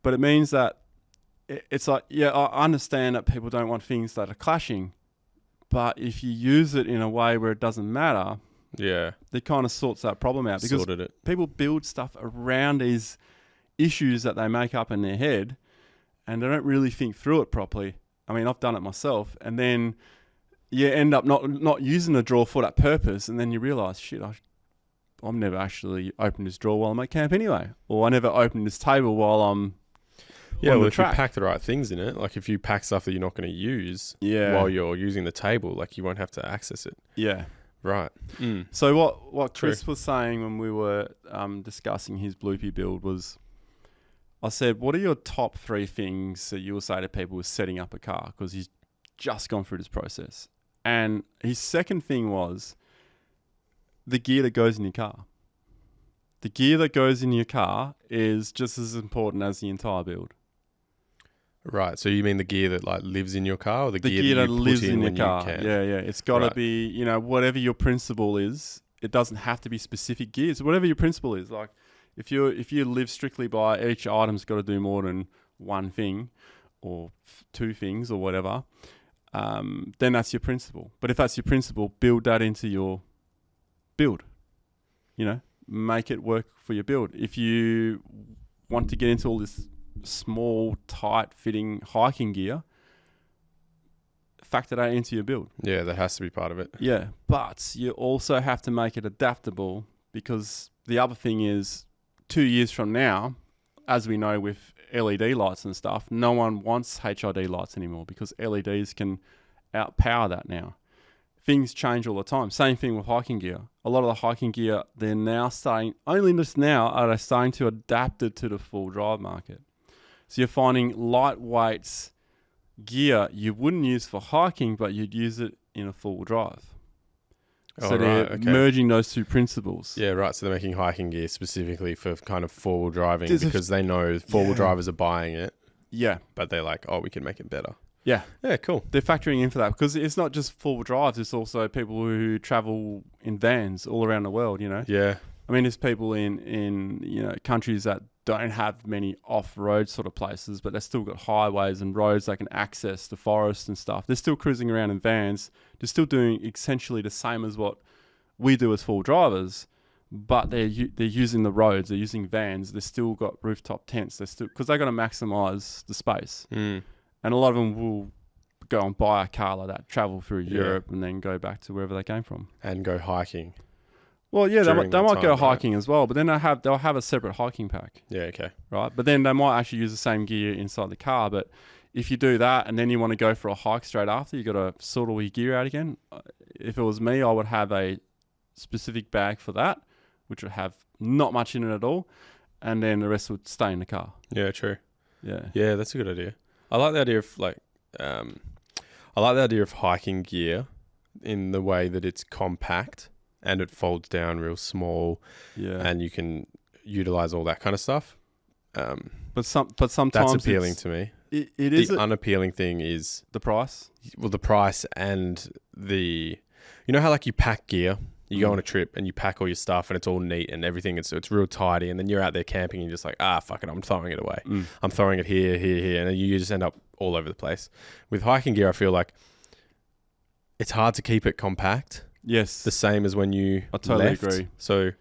but it means that it's like, I understand that people don't want things that are clashing, but if you use it in a way where it doesn't matter, it kind of sorts that problem out, because people build stuff around these issues that they make up in their head, and they don't really think through it properly. I mean, I've done it myself, and then you end up not using the drawer for that purpose, and then you realise, shit, I've never actually opened this drawer while I'm at camp anyway, or I never opened this table while I'm well, if you pack the right things in it, like if you pack stuff that you're not going to use while you're using the table, like you won't have to access it. Yeah. Right. So what True. Chris was saying when we were discussing his bloopy build was, I said, what are your top 3 things that you will say to people with setting up a car? Because he's just gone through this process. And his second thing was the gear that goes in your car. The gear that goes in your car is just as important as the entire build. Right. So you mean the gear that like lives in your car, or the gear that you lives put in your when car? you camp? Yeah. It's got to Right. be, you know, whatever your principle is. It doesn't have to be specific gears. Whatever your principle is, like if you live strictly by each item's got to do more than one thing, or 2 things, or whatever, then that's your principle. But if that's your principle, build that into your build. You know, make it work for your build. If you want to get into all this small, tight-fitting hiking gear, factor that into your build. Yeah, that has to be part of it. Yeah, but you also have to make it adaptable, because the other thing is 2 years from now, as we know with LED lights and stuff, no one wants HID lights anymore because LEDs can outpower that now. Things change all the time. Same thing with hiking gear. A lot of the hiking gear, they're now starting, only just now are they starting to adapt it to the full drive market. So you're finding lightweight gear you wouldn't use for hiking, but you'd use it in a full drive. So they're merging those 2 principles. Yeah, right. So they're making hiking gear specifically for kind of four-wheel driving because they know four-wheel drivers are buying it. Yeah. But they're like, oh, we can make it better. Yeah. Yeah, cool. They're factoring in for that because it's not just four-wheel drives. It's also people who travel in vans all around the world, you know? Yeah. I mean, there's people in you know, countries that don't have many off-road sort of places, but they've still got highways and roads they can access the forest and stuff. They're still cruising around in vans. They're still doing essentially the same as what we do as full drivers, but they're using the roads. They're using vans. They've still got rooftop tents. They're still, because they're going to maximize the space. And a lot of them will go and buy a car like that, travel through Europe, and then go back to wherever they came from. And go hiking. Well, yeah, they might go hiking as well, but then they'll have a separate hiking pack. Yeah, okay. Right? But then they might actually use the same gear inside the car. But if you do that and then you want to go for a hike straight after, you got to sort all your gear out again. If it was me, I would have a specific bag for that, which would have not much in it at all, and then the rest would stay in the car. Yeah, true. Yeah. Yeah, that's a good idea. I like the idea of hiking gear in the way that it's compact and it folds down real small. Yeah. And you can utilize all that kind of stuff. But sometimes that's appealing to me. It is the unappealing thing is the price. Well, the price and you know how like you pack gear. You go on a trip and you pack all your stuff and it's all neat and everything. It's real tidy. And then you're out there camping and you're just like, fuck it, I'm throwing it away. I'm throwing it here. And then you just end up all over the place. With hiking gear, I feel like it's hard to keep it compact. Yes. The same as when you I totally left. agree. So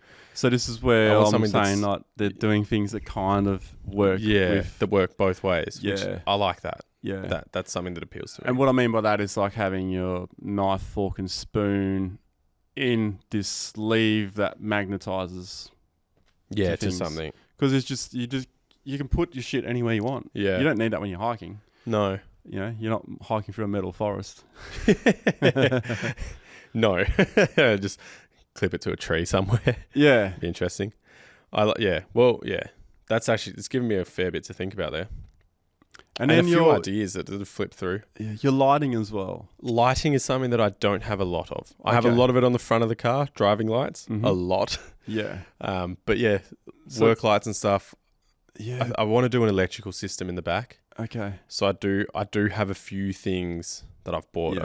this is where I'm saying like they're doing things that kind of work. Yeah, that work both ways. Yeah. Which I like that. Yeah. That's something that appeals to me. And what I mean by that is like having your knife, fork and spoon in this sleeve that magnetizes. Yeah, to something. Because it's just you can put your shit anywhere you want. Yeah. You don't need that when you're hiking. No. You know, you're not hiking through a metal forest. No. Just clip it to a tree somewhere. Yeah. Be interesting. That's actually, it's given me a fair bit to think about there. And then a few ideas that flip through. Yeah, your lighting as well. Lighting is something that I don't have a lot of. I have a lot of it on the front of the car, driving lights, a lot. Yeah. But yeah, work lights and stuff. Yeah. I want to do an electrical system in the back. Okay. So I do have a few things that I've bought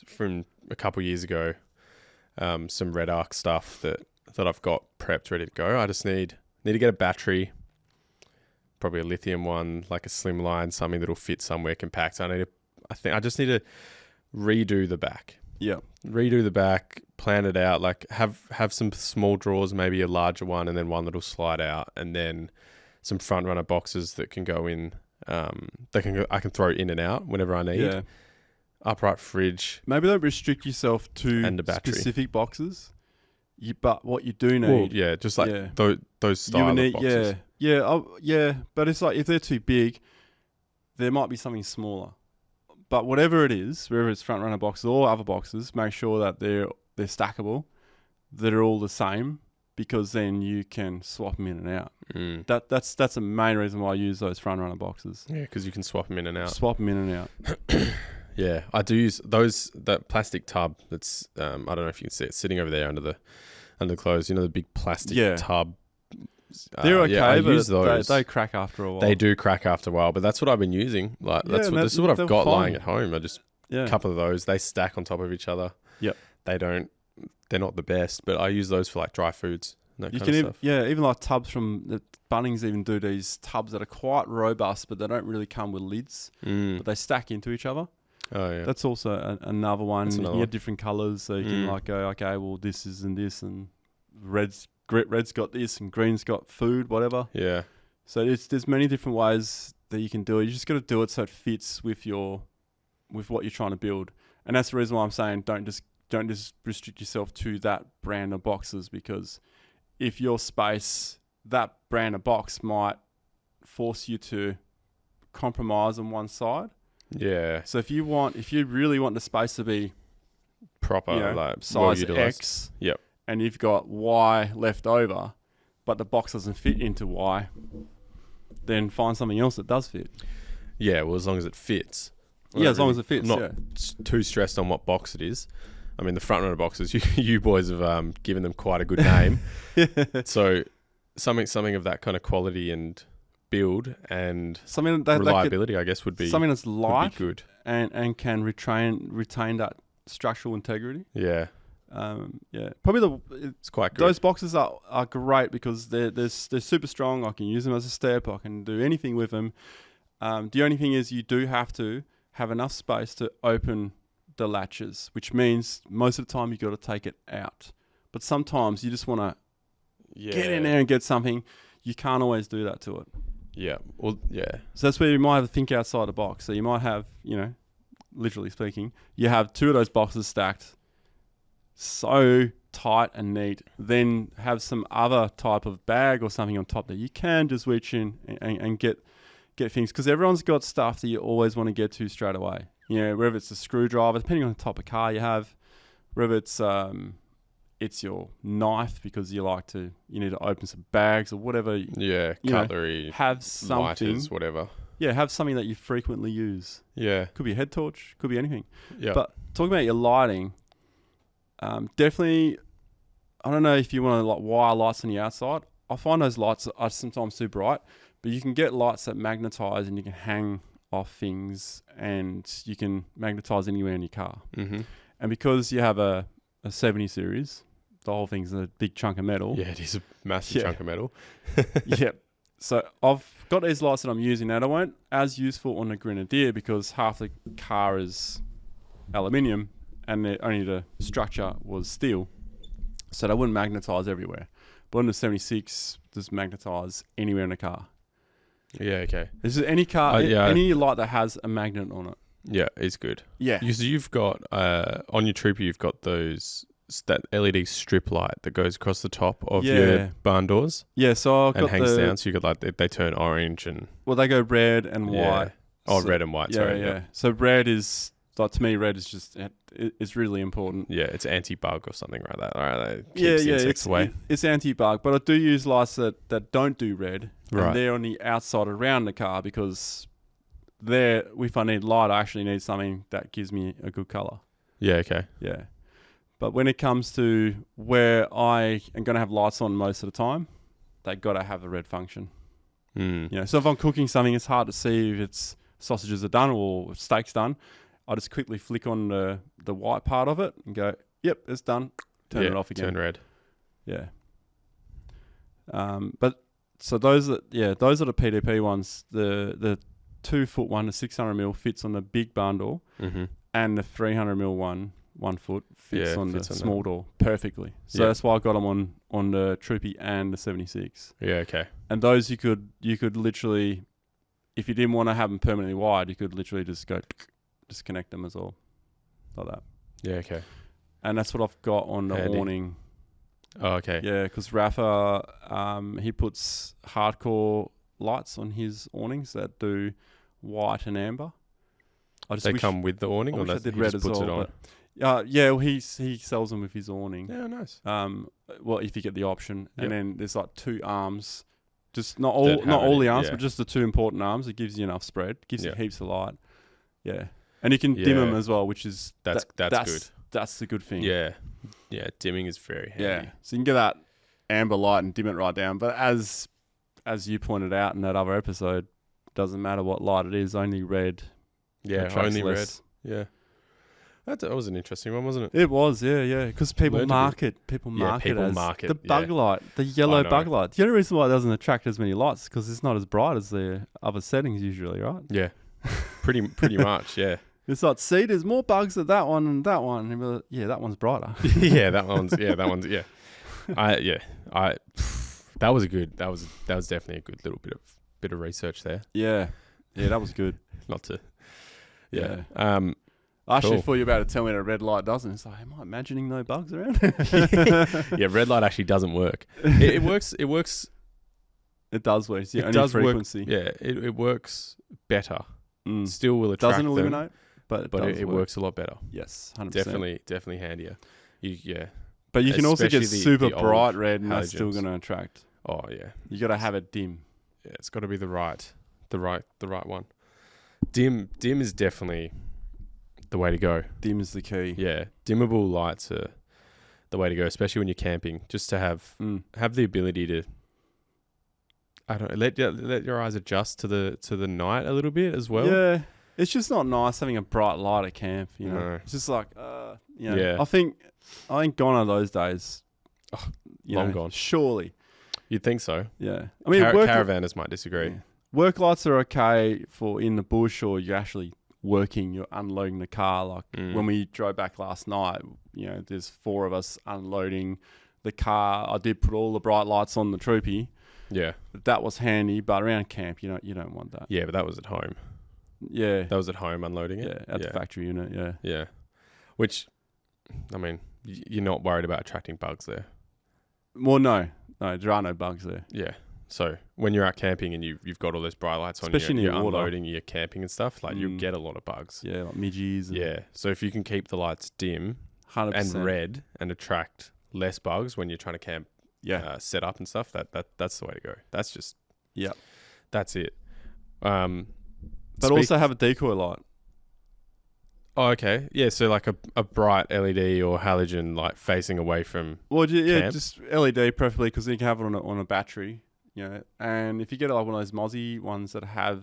from a couple of years ago. Some Red Arc stuff that I've got prepped, ready to go. I just need to get a battery. Probably a lithium one, like a slimline, something that'll fit somewhere compact. I just need to redo the back. Yeah. Redo the back, plan it out, like have some small drawers, maybe a larger one, and then one that'll slide out, and then some front runner boxes that can go in. I can throw in and out whenever I need. Yeah. Upright fridge. Maybe don't restrict yourself to specific boxes. But what you do need, just like those style of boxes. Yeah, but it's like if they're too big, there might be something smaller. But whatever it is, whether it's front runner boxes or other boxes, make sure that they're stackable, that are all the same, because then you can swap them in and out. That's the main reason why I use those front runner boxes. Yeah, because you can swap them in and out. Swap them in and out. Yeah, I do use that plastic tub that's I don't know if you can see it sitting over there under the clothes. You know, the big plastic tub. They're okay, I but use those. they crack after a while. They do crack after a while, but that's what I've been using. Like this is what I've got lying at home. I just a couple of those. They stack on top of each other. Yep. They're not the best, but I use those for like dry foods. And that You kind can of stuff. even like tubs from the Bunnings even do these tubs that are quite robust, but they don't really come with lids, but they stack into each other. Oh yeah, that's also another one. You get different colours, so you can like go, okay, well this is and this, and red's got this, and green's got food, whatever. Yeah. So there's many different ways that you can do it. You just got to do it so it fits with what you're trying to build, and that's the reason why I'm saying don't just restrict yourself to that brand of boxes, because if your space, that brand of box might force you to compromise on one side. Yeah. So if you really want the space to be proper, like size X, yep, and you've got Y left over, but the box doesn't fit into Y, then find something else that does fit. Yeah, well, as long as it fits. As long as it fits. I'm not too stressed on what box it is. I mean, the front runner boxes, you boys have given them quite a good name. So something of that kind of quality and build and something reliability, I guess, would be something that's light, would be good, and can retain that structural integrity. Yeah. Probably it's quite good. Those boxes are great because they're super strong. I can use them as a step. I can do anything with them. The only thing is you do have to have enough space to open the latches, which means most of the time you got to take it out. But sometimes you just want to get in there and get something. You can't always do that to it. Yeah. Well, yeah. So that's where you might have to think outside the box. So you might have, literally speaking, you have two of those boxes stacked so tight and neat, then have some other type of bag or something on top that you can just reach in and get things, because everyone's got stuff that you always want to get to straight away. Whether it's a screwdriver, depending on the type of car you have, whether it's your knife because you need to open some bags or whatever. Yeah, cutlery, have something, lighters, whatever. Yeah, have something that you frequently use. Yeah. Could be a head torch, could be anything. Yeah. But talking about your lighting, definitely, I don't know if you want to wire lights on the outside. I find those lights are sometimes too bright, but you can get lights that magnetize and you can hang off things and you can magnetize anywhere in your car. Mm-hmm. And because you have a 70 series, the whole thing's a big chunk of metal. Yeah, it is a massive chunk of metal. Yep. So I've got these lights that I'm using now. They weren't as useful on the Grenadier because half the car is aluminium and only the structure was steel. So they wouldn't magnetize everywhere. But on the 76, just magnetize anywhere in the car. Yeah, okay. This is any car, any light that has a magnet on it. Yeah, it's good. Yeah. You've got, on your Trooper, you've got that LED strip light that goes across the top of your barn doors. Yeah, so I've got hangs down, so you got they turn orange and... Well, they go red and white. Oh, red and white, sorry. Yeah. So red is, to me, red is just, it's really important. Yeah, it's anti-bug or something like that. All right, it's away. It's anti-bug, but I do use lights that don't do red. Right. And they're on the outside around the car because if I need light, I actually need something that gives me a good colour. Yeah, okay. Yeah. But when it comes to where I am going to have lights on most of the time, they got to have a red function. So if I'm cooking something, it's hard to see if it's sausages are done or steak's done. I just quickly flick on the white part of it and go, yep, it's done. Turn it off again. Turn red. Yeah. But so those are the PDP ones. The 2 foot one, the 600mm fits on the big barn door, and the 300mm one, 1 foot fits on the small door perfectly. So that's why I got them on the Troopy and the 76. Yeah, okay. And those you could literally, if you didn't want to have them permanently wired, you could literally just disconnect them as well, like that. Yeah, okay. And that's what I've got on the awning. Oh, okay. Yeah, because Rafa, he puts hardcore lights on his awnings that do white and amber. I They come with the awning, or wish I did he red just as puts well. it on? Yeah, well, he sells them with his awning. Yeah, nice. Well, if you get the option, Yep. and then there's like 2 arms, just not all the arms, but just the 2 important arms. It gives you enough spread, gives you heaps of light. Yeah, and you can dim them as well, which is that's good. That's the good thing. Yeah, dimming is very handy. Yeah, so you can get that amber light and dim it right down. But as you pointed out in that other episode, doesn't matter what light it is, only red. Yeah, only red. Yeah. That was an interesting one, wasn't it? It was, yeah. Because people mark it as the bug light, the yellow bug light. The only reason why it doesn't attract as many lights is because it's not as bright as the other settings usually, right? Yeah, pretty much, yeah. It's like, see, there's more bugs at that one and that one. And you're like, yeah, that one's brighter. That one's. That was definitely a good little bit of research there. Yeah, that was good. Not to. Yeah. Cool. I actually thought you were about to tell me that a red light doesn't. It's like, am I imagining no bugs around? Yeah, red light actually doesn't work. It works. It works. It does work. It's the it only does frequency. Work. Yeah, it works better. Still will attract doesn't them, illuminate, but it works a lot better. Yes, 100%. Definitely handier. But you can also get super bright red, and halogens. that's still going to attract. Oh yeah, you got to have it dim. Yeah, it's got to be the right one. Dim is definitely the way to go. Dim is the key. Yeah, dimmable lights are the way to go, especially when you're camping. Just to have the ability to, I don't let your eyes adjust to the night a little bit as well. Yeah, it's just not nice having a bright light at camp. You know, No. it's just like, Yeah. I think gone are those days. Long gone. Surely. You'd think so. Yeah, I mean, caravanners might disagree. Yeah. Work lights are okay for in the bush, or you're actually working, you're unloading the car. Like when we drove back last night, there's 4 of us unloading the car. I did put all the bright lights on the troopy. Yeah, that was handy, but around camp, you don't want that. Yeah, but that was at home. Yeah, that was at home unloading it. Yeah, at the factory unit. Yeah, yeah. Which, I mean, you're not worried about attracting bugs there. Well, no, there are no bugs there. Yeah. So when you're out camping and you've got all those bright lights on, especially you're in unloading, you're camping and stuff, like you'll get a lot of bugs. Yeah, like midges. Yeah. So if you can keep the lights dim 100%. and red and attract less bugs when you're trying to camp, set up and stuff, that's the way to go. That's just that's it. But also have a decoy light. Oh, okay. Yeah, so like a bright LED or halogen light facing away from camp. Just LED preferably, because you can have it on a battery. And if you get like one of those Mozzie ones that have,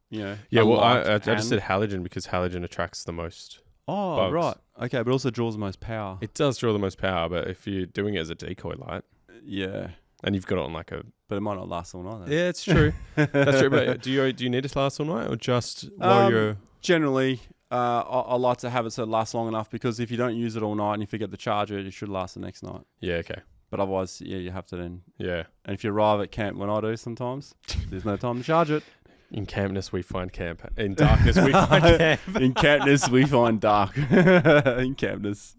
Yeah, well, I just said halogen because halogen attracts the most bugs. Right. Okay, but also draws the most power. It does draw the most power, but if you're doing it as a decoy light... Yeah. And you've got it on like a... But it might not last all night, though. Yeah, it's true. That's true, but do you need it to last all night, or just while you're... Generally... I like to have it so it lasts long enough, because if you don't use it all night and you forget to charge it, it should last the next night. Yeah, okay. But otherwise, you have to then... Yeah. And if you arrive at camp, when I do sometimes, there's no time to charge it. In campness, we find camp. In darkness, we find camp. In campness, we find dark. In campness.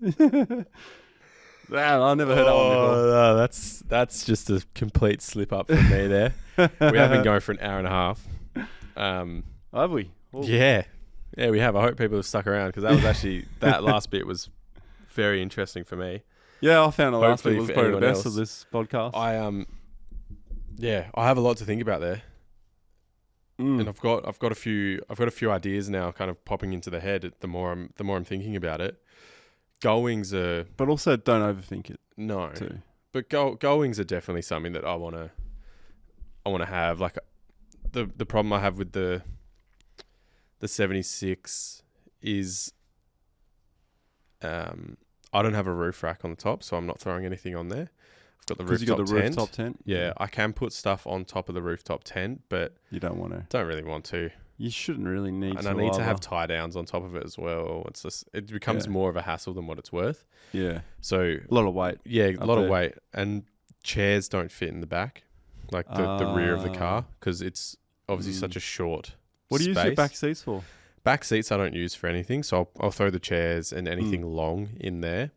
I never heard that one before. No, that's just a complete slip up from me there. We have been going for an hour and a half. Have we? Ooh. Yeah, we have. I hope people have stuck around, because that was actually that last bit was very interesting for me. Yeah, I found the last bit was probably the best else. of this podcast. I have a lot to think about there, and I've got a few ideas now, kind of popping into the head. The more I'm thinking about it, goings are. But also, don't overthink it. No, too. But goings are definitely something that I want to have. Like the problem I have with the 76 is I don't have a roof rack on the top, so I'm not throwing anything on there. I've got the rooftop tent. Yeah, I can put stuff on top of the rooftop tent, but you don't want to. Don't really want to. You shouldn't really need to. And I need to have tie downs on top of it as well. It's just, it becomes more of a hassle than what it's worth. Yeah. So a lot of weight. Yeah, a lot of weight. And chairs don't fit in the back, like the rear of the car, because it's obviously such a short What do you use your back seats for? Back seats I don't use for anything, so I'll throw the chairs and anything long in there.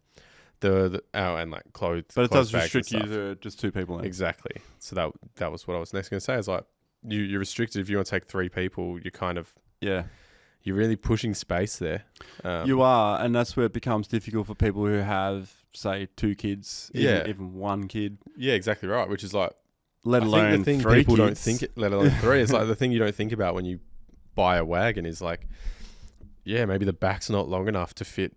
And like clothes. But it does restrict you to just 2 people in. Exactly. So that was what I was next going to say. Is like you're restricted if you want to take 3 people. You kind of you're really pushing space there. You are, and that's where it becomes difficult for people who have, say, 2 kids, even 1 kid. Yeah, exactly right. Which is like, let alone the thing 3 people kids. don't think it, let alone 3. It's like the thing you don't think about when you buy a wagon is like, yeah, maybe the back's not long enough to fit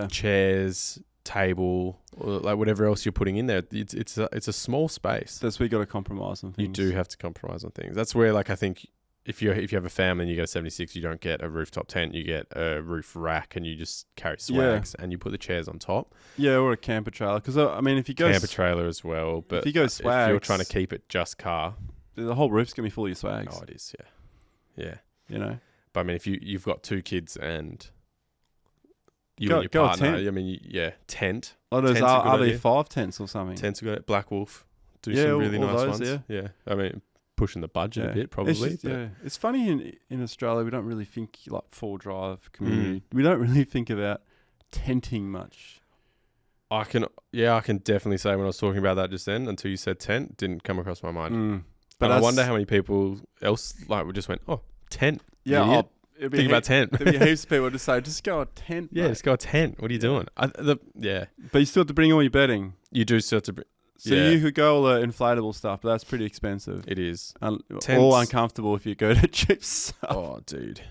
chairs, table, or like whatever else you're putting in there. It's a small space. That's where you got to compromise on things. You do have to compromise on things. That's where, like, I think if you have a family and you get a 76, you don't get a rooftop tent. You get a roof rack, and you just carry swags and you put the chairs on top. Yeah, or a camper trailer. Because I mean, if you go camper trailer as well, but if you go swags, if you're trying to keep it just car, the whole roof's gonna be full of your swags. Oh, it is. Yeah. You know. But I mean, if you've got 2 kids and you go and your partner, tent. I mean, tent. Oh, there's RV5 tents or something. Tents are good. Black Wolf do some really nice those, ones. Yeah. I mean, pushing the budget a bit probably. It's funny in Australia we don't really think like 4-drive community. We don't really think about tenting much. I can definitely say when I was talking about that just then, until you said tent, didn't come across my mind. But I wonder how many people else like just went, oh, tent. Yeah, think about tent. There'd be heaps of people to say, just go a tent. Yeah, mate. just go a tent. What are you doing? But you still have to bring all your bedding. You do still have to bring. So you could go all the inflatable stuff, but that's pretty expensive. It is. All uncomfortable if you go to cheap stuff. Oh, dude.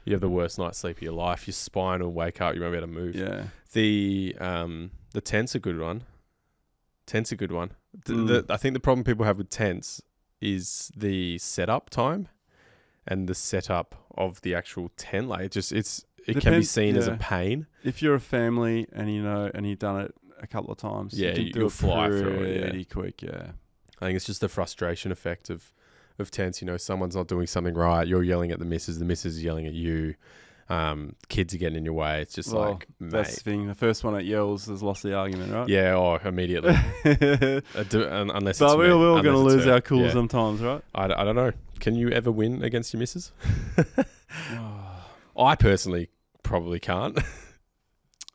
You have the worst night's sleep of your life. Your spine will wake up. You won't be able to move. Yeah. The tent's a good one. I think the problem people have with tents is the setup time and the setup of the actual tent. Like it can be seen as a pain. If you're a family and you've done it a couple of times, you'll fly through it pretty quick. Yeah, I think it's just the frustration effect of tents. Someone's not doing something right. You're yelling at the missus is yelling at you. Kids are getting in your way. It's just that's the thing. The first one that yells has lost the argument, right? Yeah, immediately. Unless but it's we're all going to lose our cool yeah. sometimes, right? I don't know. Can you ever win against your missus? I personally probably can't.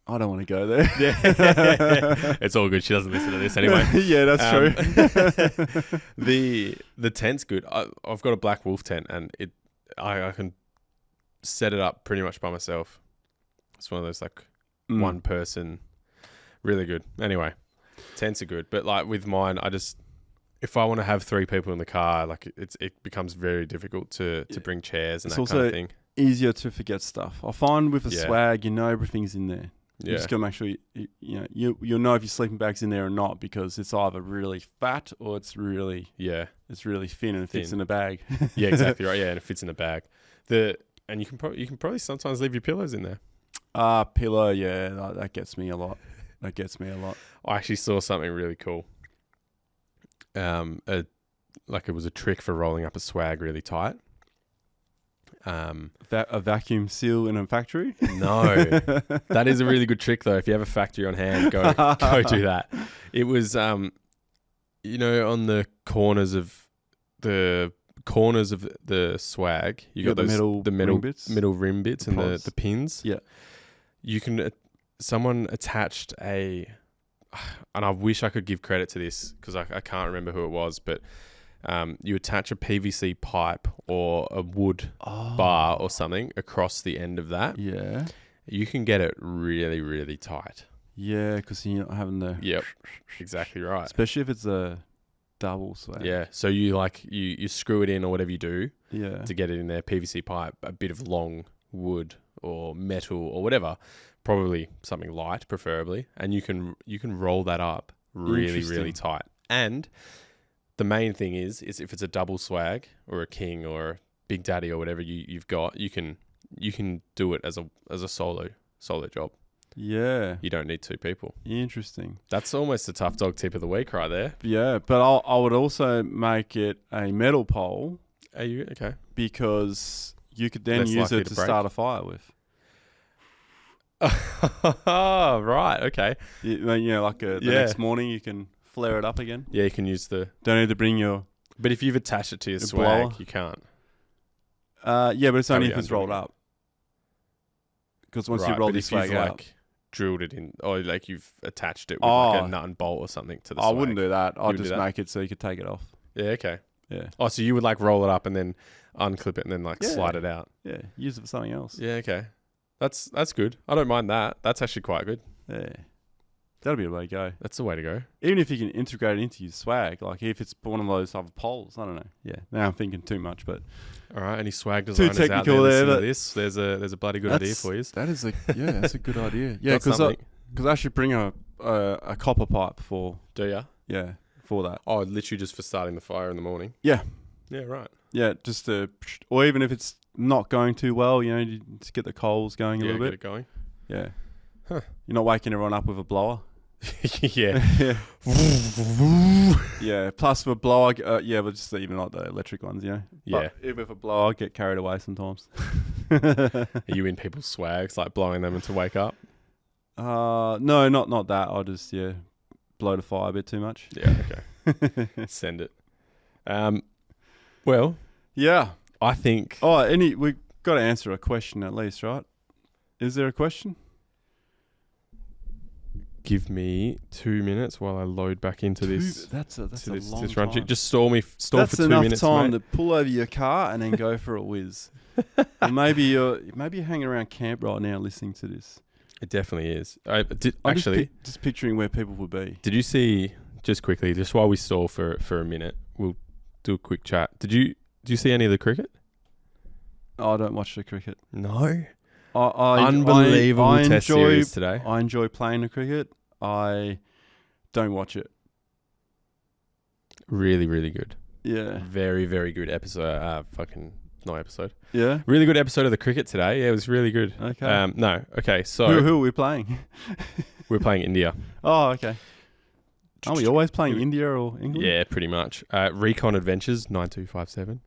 I don't want to go there. Yeah, it's all good. She doesn't listen to this anyway. Yeah, that's true. The tent's good. I've got a Black Wolf tent, and I can set it up pretty much by myself. It's one of those one person, really good. Anyway, tents are good, but like with mine, if I want to have 3 people in the car, like it becomes very difficult to bring chairs and that kind of thing. Easier to forget stuff. I find with a swag, everything's in there. You just gotta make sure you'll know if your sleeping bag's in there or not, because it's either really fat or it's really thin and it fits in a bag. Yeah, exactly right. Yeah, and it fits in a bag. And you can probably sometimes leave your pillows in there. Pillow, that gets me a lot. I actually saw something really cool. It was a trick for rolling up a swag really tight. A vacuum seal in a factory? No, that is a really good trick though. If you have a factory on hand, go do that. It was, on the corners of the swag, you got those the middle rim bits and the pins. Yeah, you can. Someone attached and I wish I could give credit to this because I can't remember who it was, but. You attach a PVC pipe or a wood bar or something across the end of that. Yeah. You can get it really, really tight. Yeah, because you're not having the... Yep, exactly right. Especially if it's a double swag. Yeah, so you screw it in or whatever you do to get it in there, PVC pipe, a bit of long wood or metal or whatever, probably something light preferably, and you can roll that up really, really tight. And... the main thing is if it's a double swag or a king or a big daddy or whatever you've got, you can do it as a solo job. Yeah. You don't need 2 people. Interesting. That's almost a tough dog tip of the week right there. Yeah, but I would also make it a metal pole. Are you okay? Because you could then use it to start a fire with. Oh, right. Okay. The next morning you can flare it up again. Yeah, you can use don't need to bring your... But if you've attached it to your swag, blower. You can't. Yeah, but it's only if it's rolled up. Because once you roll the swag out... drilled it in, or you've attached it with a nut and bolt or something to the swag. I wouldn't do that. I'd just make it so you could take it off. Yeah, okay. Yeah. Oh, so you would like roll it up and then unclip it and then like slide it out. Yeah. Use it for something else. Yeah, okay. That's good. I don't mind that. That's actually quite good. Yeah. That'll be the way to go. That's the way to go. Even if you can integrate it into your swag, like if it's one of those other poles, I don't know. Yeah. Now I'm thinking too much, but all right. Any swag designers out there listening to this? There's a bloody good idea for you. That's a good idea. Yeah, because I should bring a copper pipe for. Do ya? Yeah, for that. Oh, literally just for starting the fire in the morning. Yeah. Yeah. Right. Yeah, just to, or even if it's not going too well, you just get the coals going a little bit. Get it going. Yeah. Huh. You're not waking everyone up with a blower. Yeah. Yeah. Plus with a blower, but just even like the electric ones, Yeah. But even with a blower, I get carried away sometimes. Are you in people's swags, like blowing them to wake up? No, not that. I'll just blow the fire a bit too much. Yeah. Okay. Send it. Well. Yeah. I think. Oh, we got to answer a question at least, right? Is there a question? Give me 2 minutes while I load back into this. That's a long this time. run. Just stall for 2 minutes. That's enough time to pull over your car and then go for a whiz. Or maybe you're hanging around camp right now listening to this. It definitely is. Just picturing where people would be. Did you see, just quickly, just while we stall for a minute, we'll do a quick chat. Did you see any of the cricket? Oh, I don't watch the cricket. No. Unbelievable test series today. I enjoy playing the cricket. I don't watch it. Really, really good. Yeah. Very, very good episode. Not episode. Yeah. Really good episode of the cricket today. Yeah, it was really good. Okay. No. Okay. So who are we playing? We're playing India. Oh, okay. Are we always playing India or England? Yeah, pretty much. Recon Adventures 9257.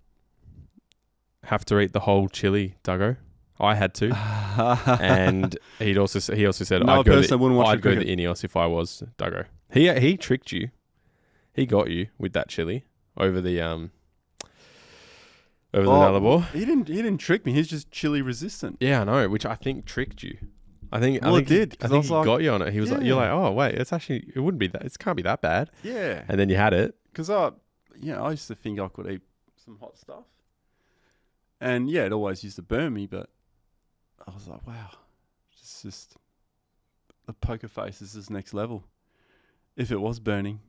Have to eat the whole chili, Duggo. I had to, and he also said I'd go the Ineos if I was Duggo. He tricked you. He got you with that chili over the Nullarbor. He didn't trick me. He's just chili resistant. Yeah, I know, which I think tricked you. I think it did. I think he got you on it. He was like, you're like, oh wait, it wouldn't be that. It can't be that bad. Yeah. And then you had it. Because I used to think I could eat some hot stuff, and it always used to burn me, but I was like, wow, it's just the poker face is just next level. If it was burning,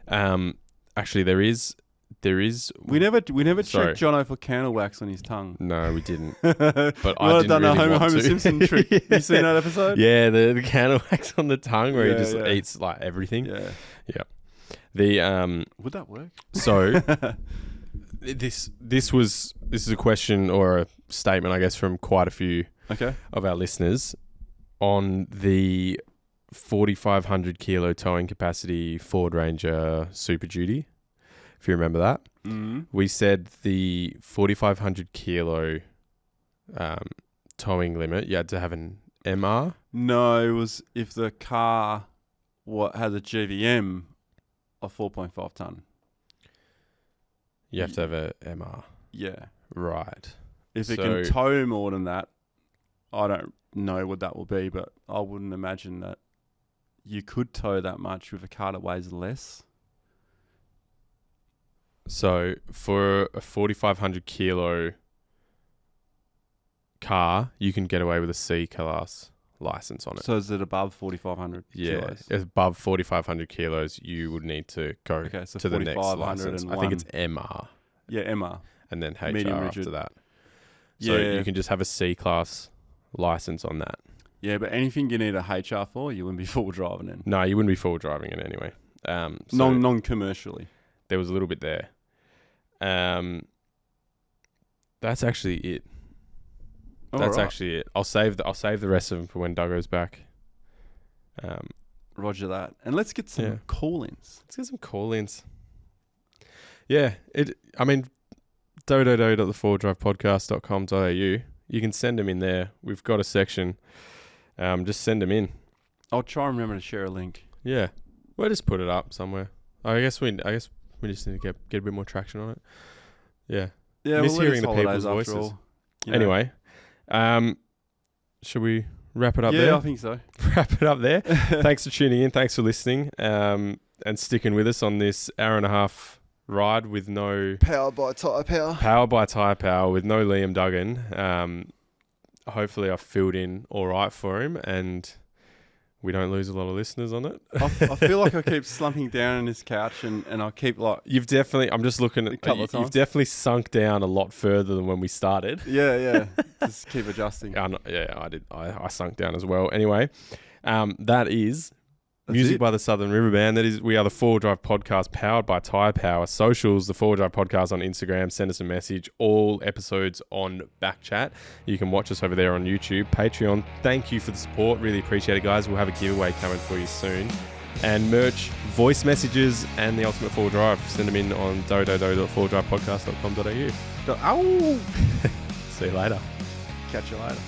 actually, there is. We never checked Jono for candle wax on his tongue. No, we didn't. But I didn't done really a want Homer to. Simpson trick. You seen that episode? Yeah, the candle wax on the tongue where he just eats like everything. Yeah. Yeah. The would that work? So this is a question or a statement, I guess, from quite a few of our listeners on the 4,500 kilo towing capacity Ford Ranger Super Duty. If you remember that, we said the 4,500 kilo towing limit, you had to have an MR. No, it was if the car had a GWM of 4.5 ton. You have to have a MR. Yeah. Right. If it can tow more than that, I don't know what that will be, but I wouldn't imagine that you could tow that much with a car that weighs less. So for a 4,500 kilo car, you can get away with a C-class license on it. So is it above 4,500 kilos? Yeah, above 4,500 kilos, you would need to go to the next license. I think it's MR. Yeah, MR. And then HR Medium after rigid. that. So you can just have a C-class license on that. Yeah, but anything you need a HR for, you wouldn't be full driving in. No, you wouldn't be full driving it anyway. Non-commercially. There was a little bit there. That's actually it. That's actually it. I'll save the rest of them for when Duggo's back. Roger that. And let's get some call-ins. Let's get some call-ins. Yeah, do.the4drivepodcast.com.au. You can send them in there. We've got a section. Just send them in. I'll try and remember to share a link. Yeah, we'll just put it up somewhere. I guess we just need to get a bit more traction on it. Yeah. Yeah. Miss hearing the people's voices. All, anyway, should we wrap it up there? Yeah, I think so. Wrap it up there. Thanks for tuning in. Thanks for listening. And sticking with us on this hour and a half ride with no... Powered by Tyrepower. Powered by Tyrepower with no Liam Duggan. Hopefully I've filled in all right for him and we don't lose a lot of listeners on it. I feel like I keep slumping down on this couch and I keep like... You've definitely... I'm just looking at... You've definitely sunk down a lot further than when we started. Yeah. Just keep adjusting. I did. I sunk down as well. Anyway, that is... That's Music it. by the Southern River Band. That is, we are the 4 Drive Podcast powered by Tyrepower. Socials, the 4 Drive Podcast on Instagram. Send us a message. All episodes on BackChat. You can watch us over there on YouTube. Patreon. Thank you for the support. Really appreciate it, guys. We'll have a giveaway coming for you soon. And merch, voice messages, and the Ultimate 4 Drive. Send them in on do.4drivepodcast.com.au. Ow! See you later. Catch you later.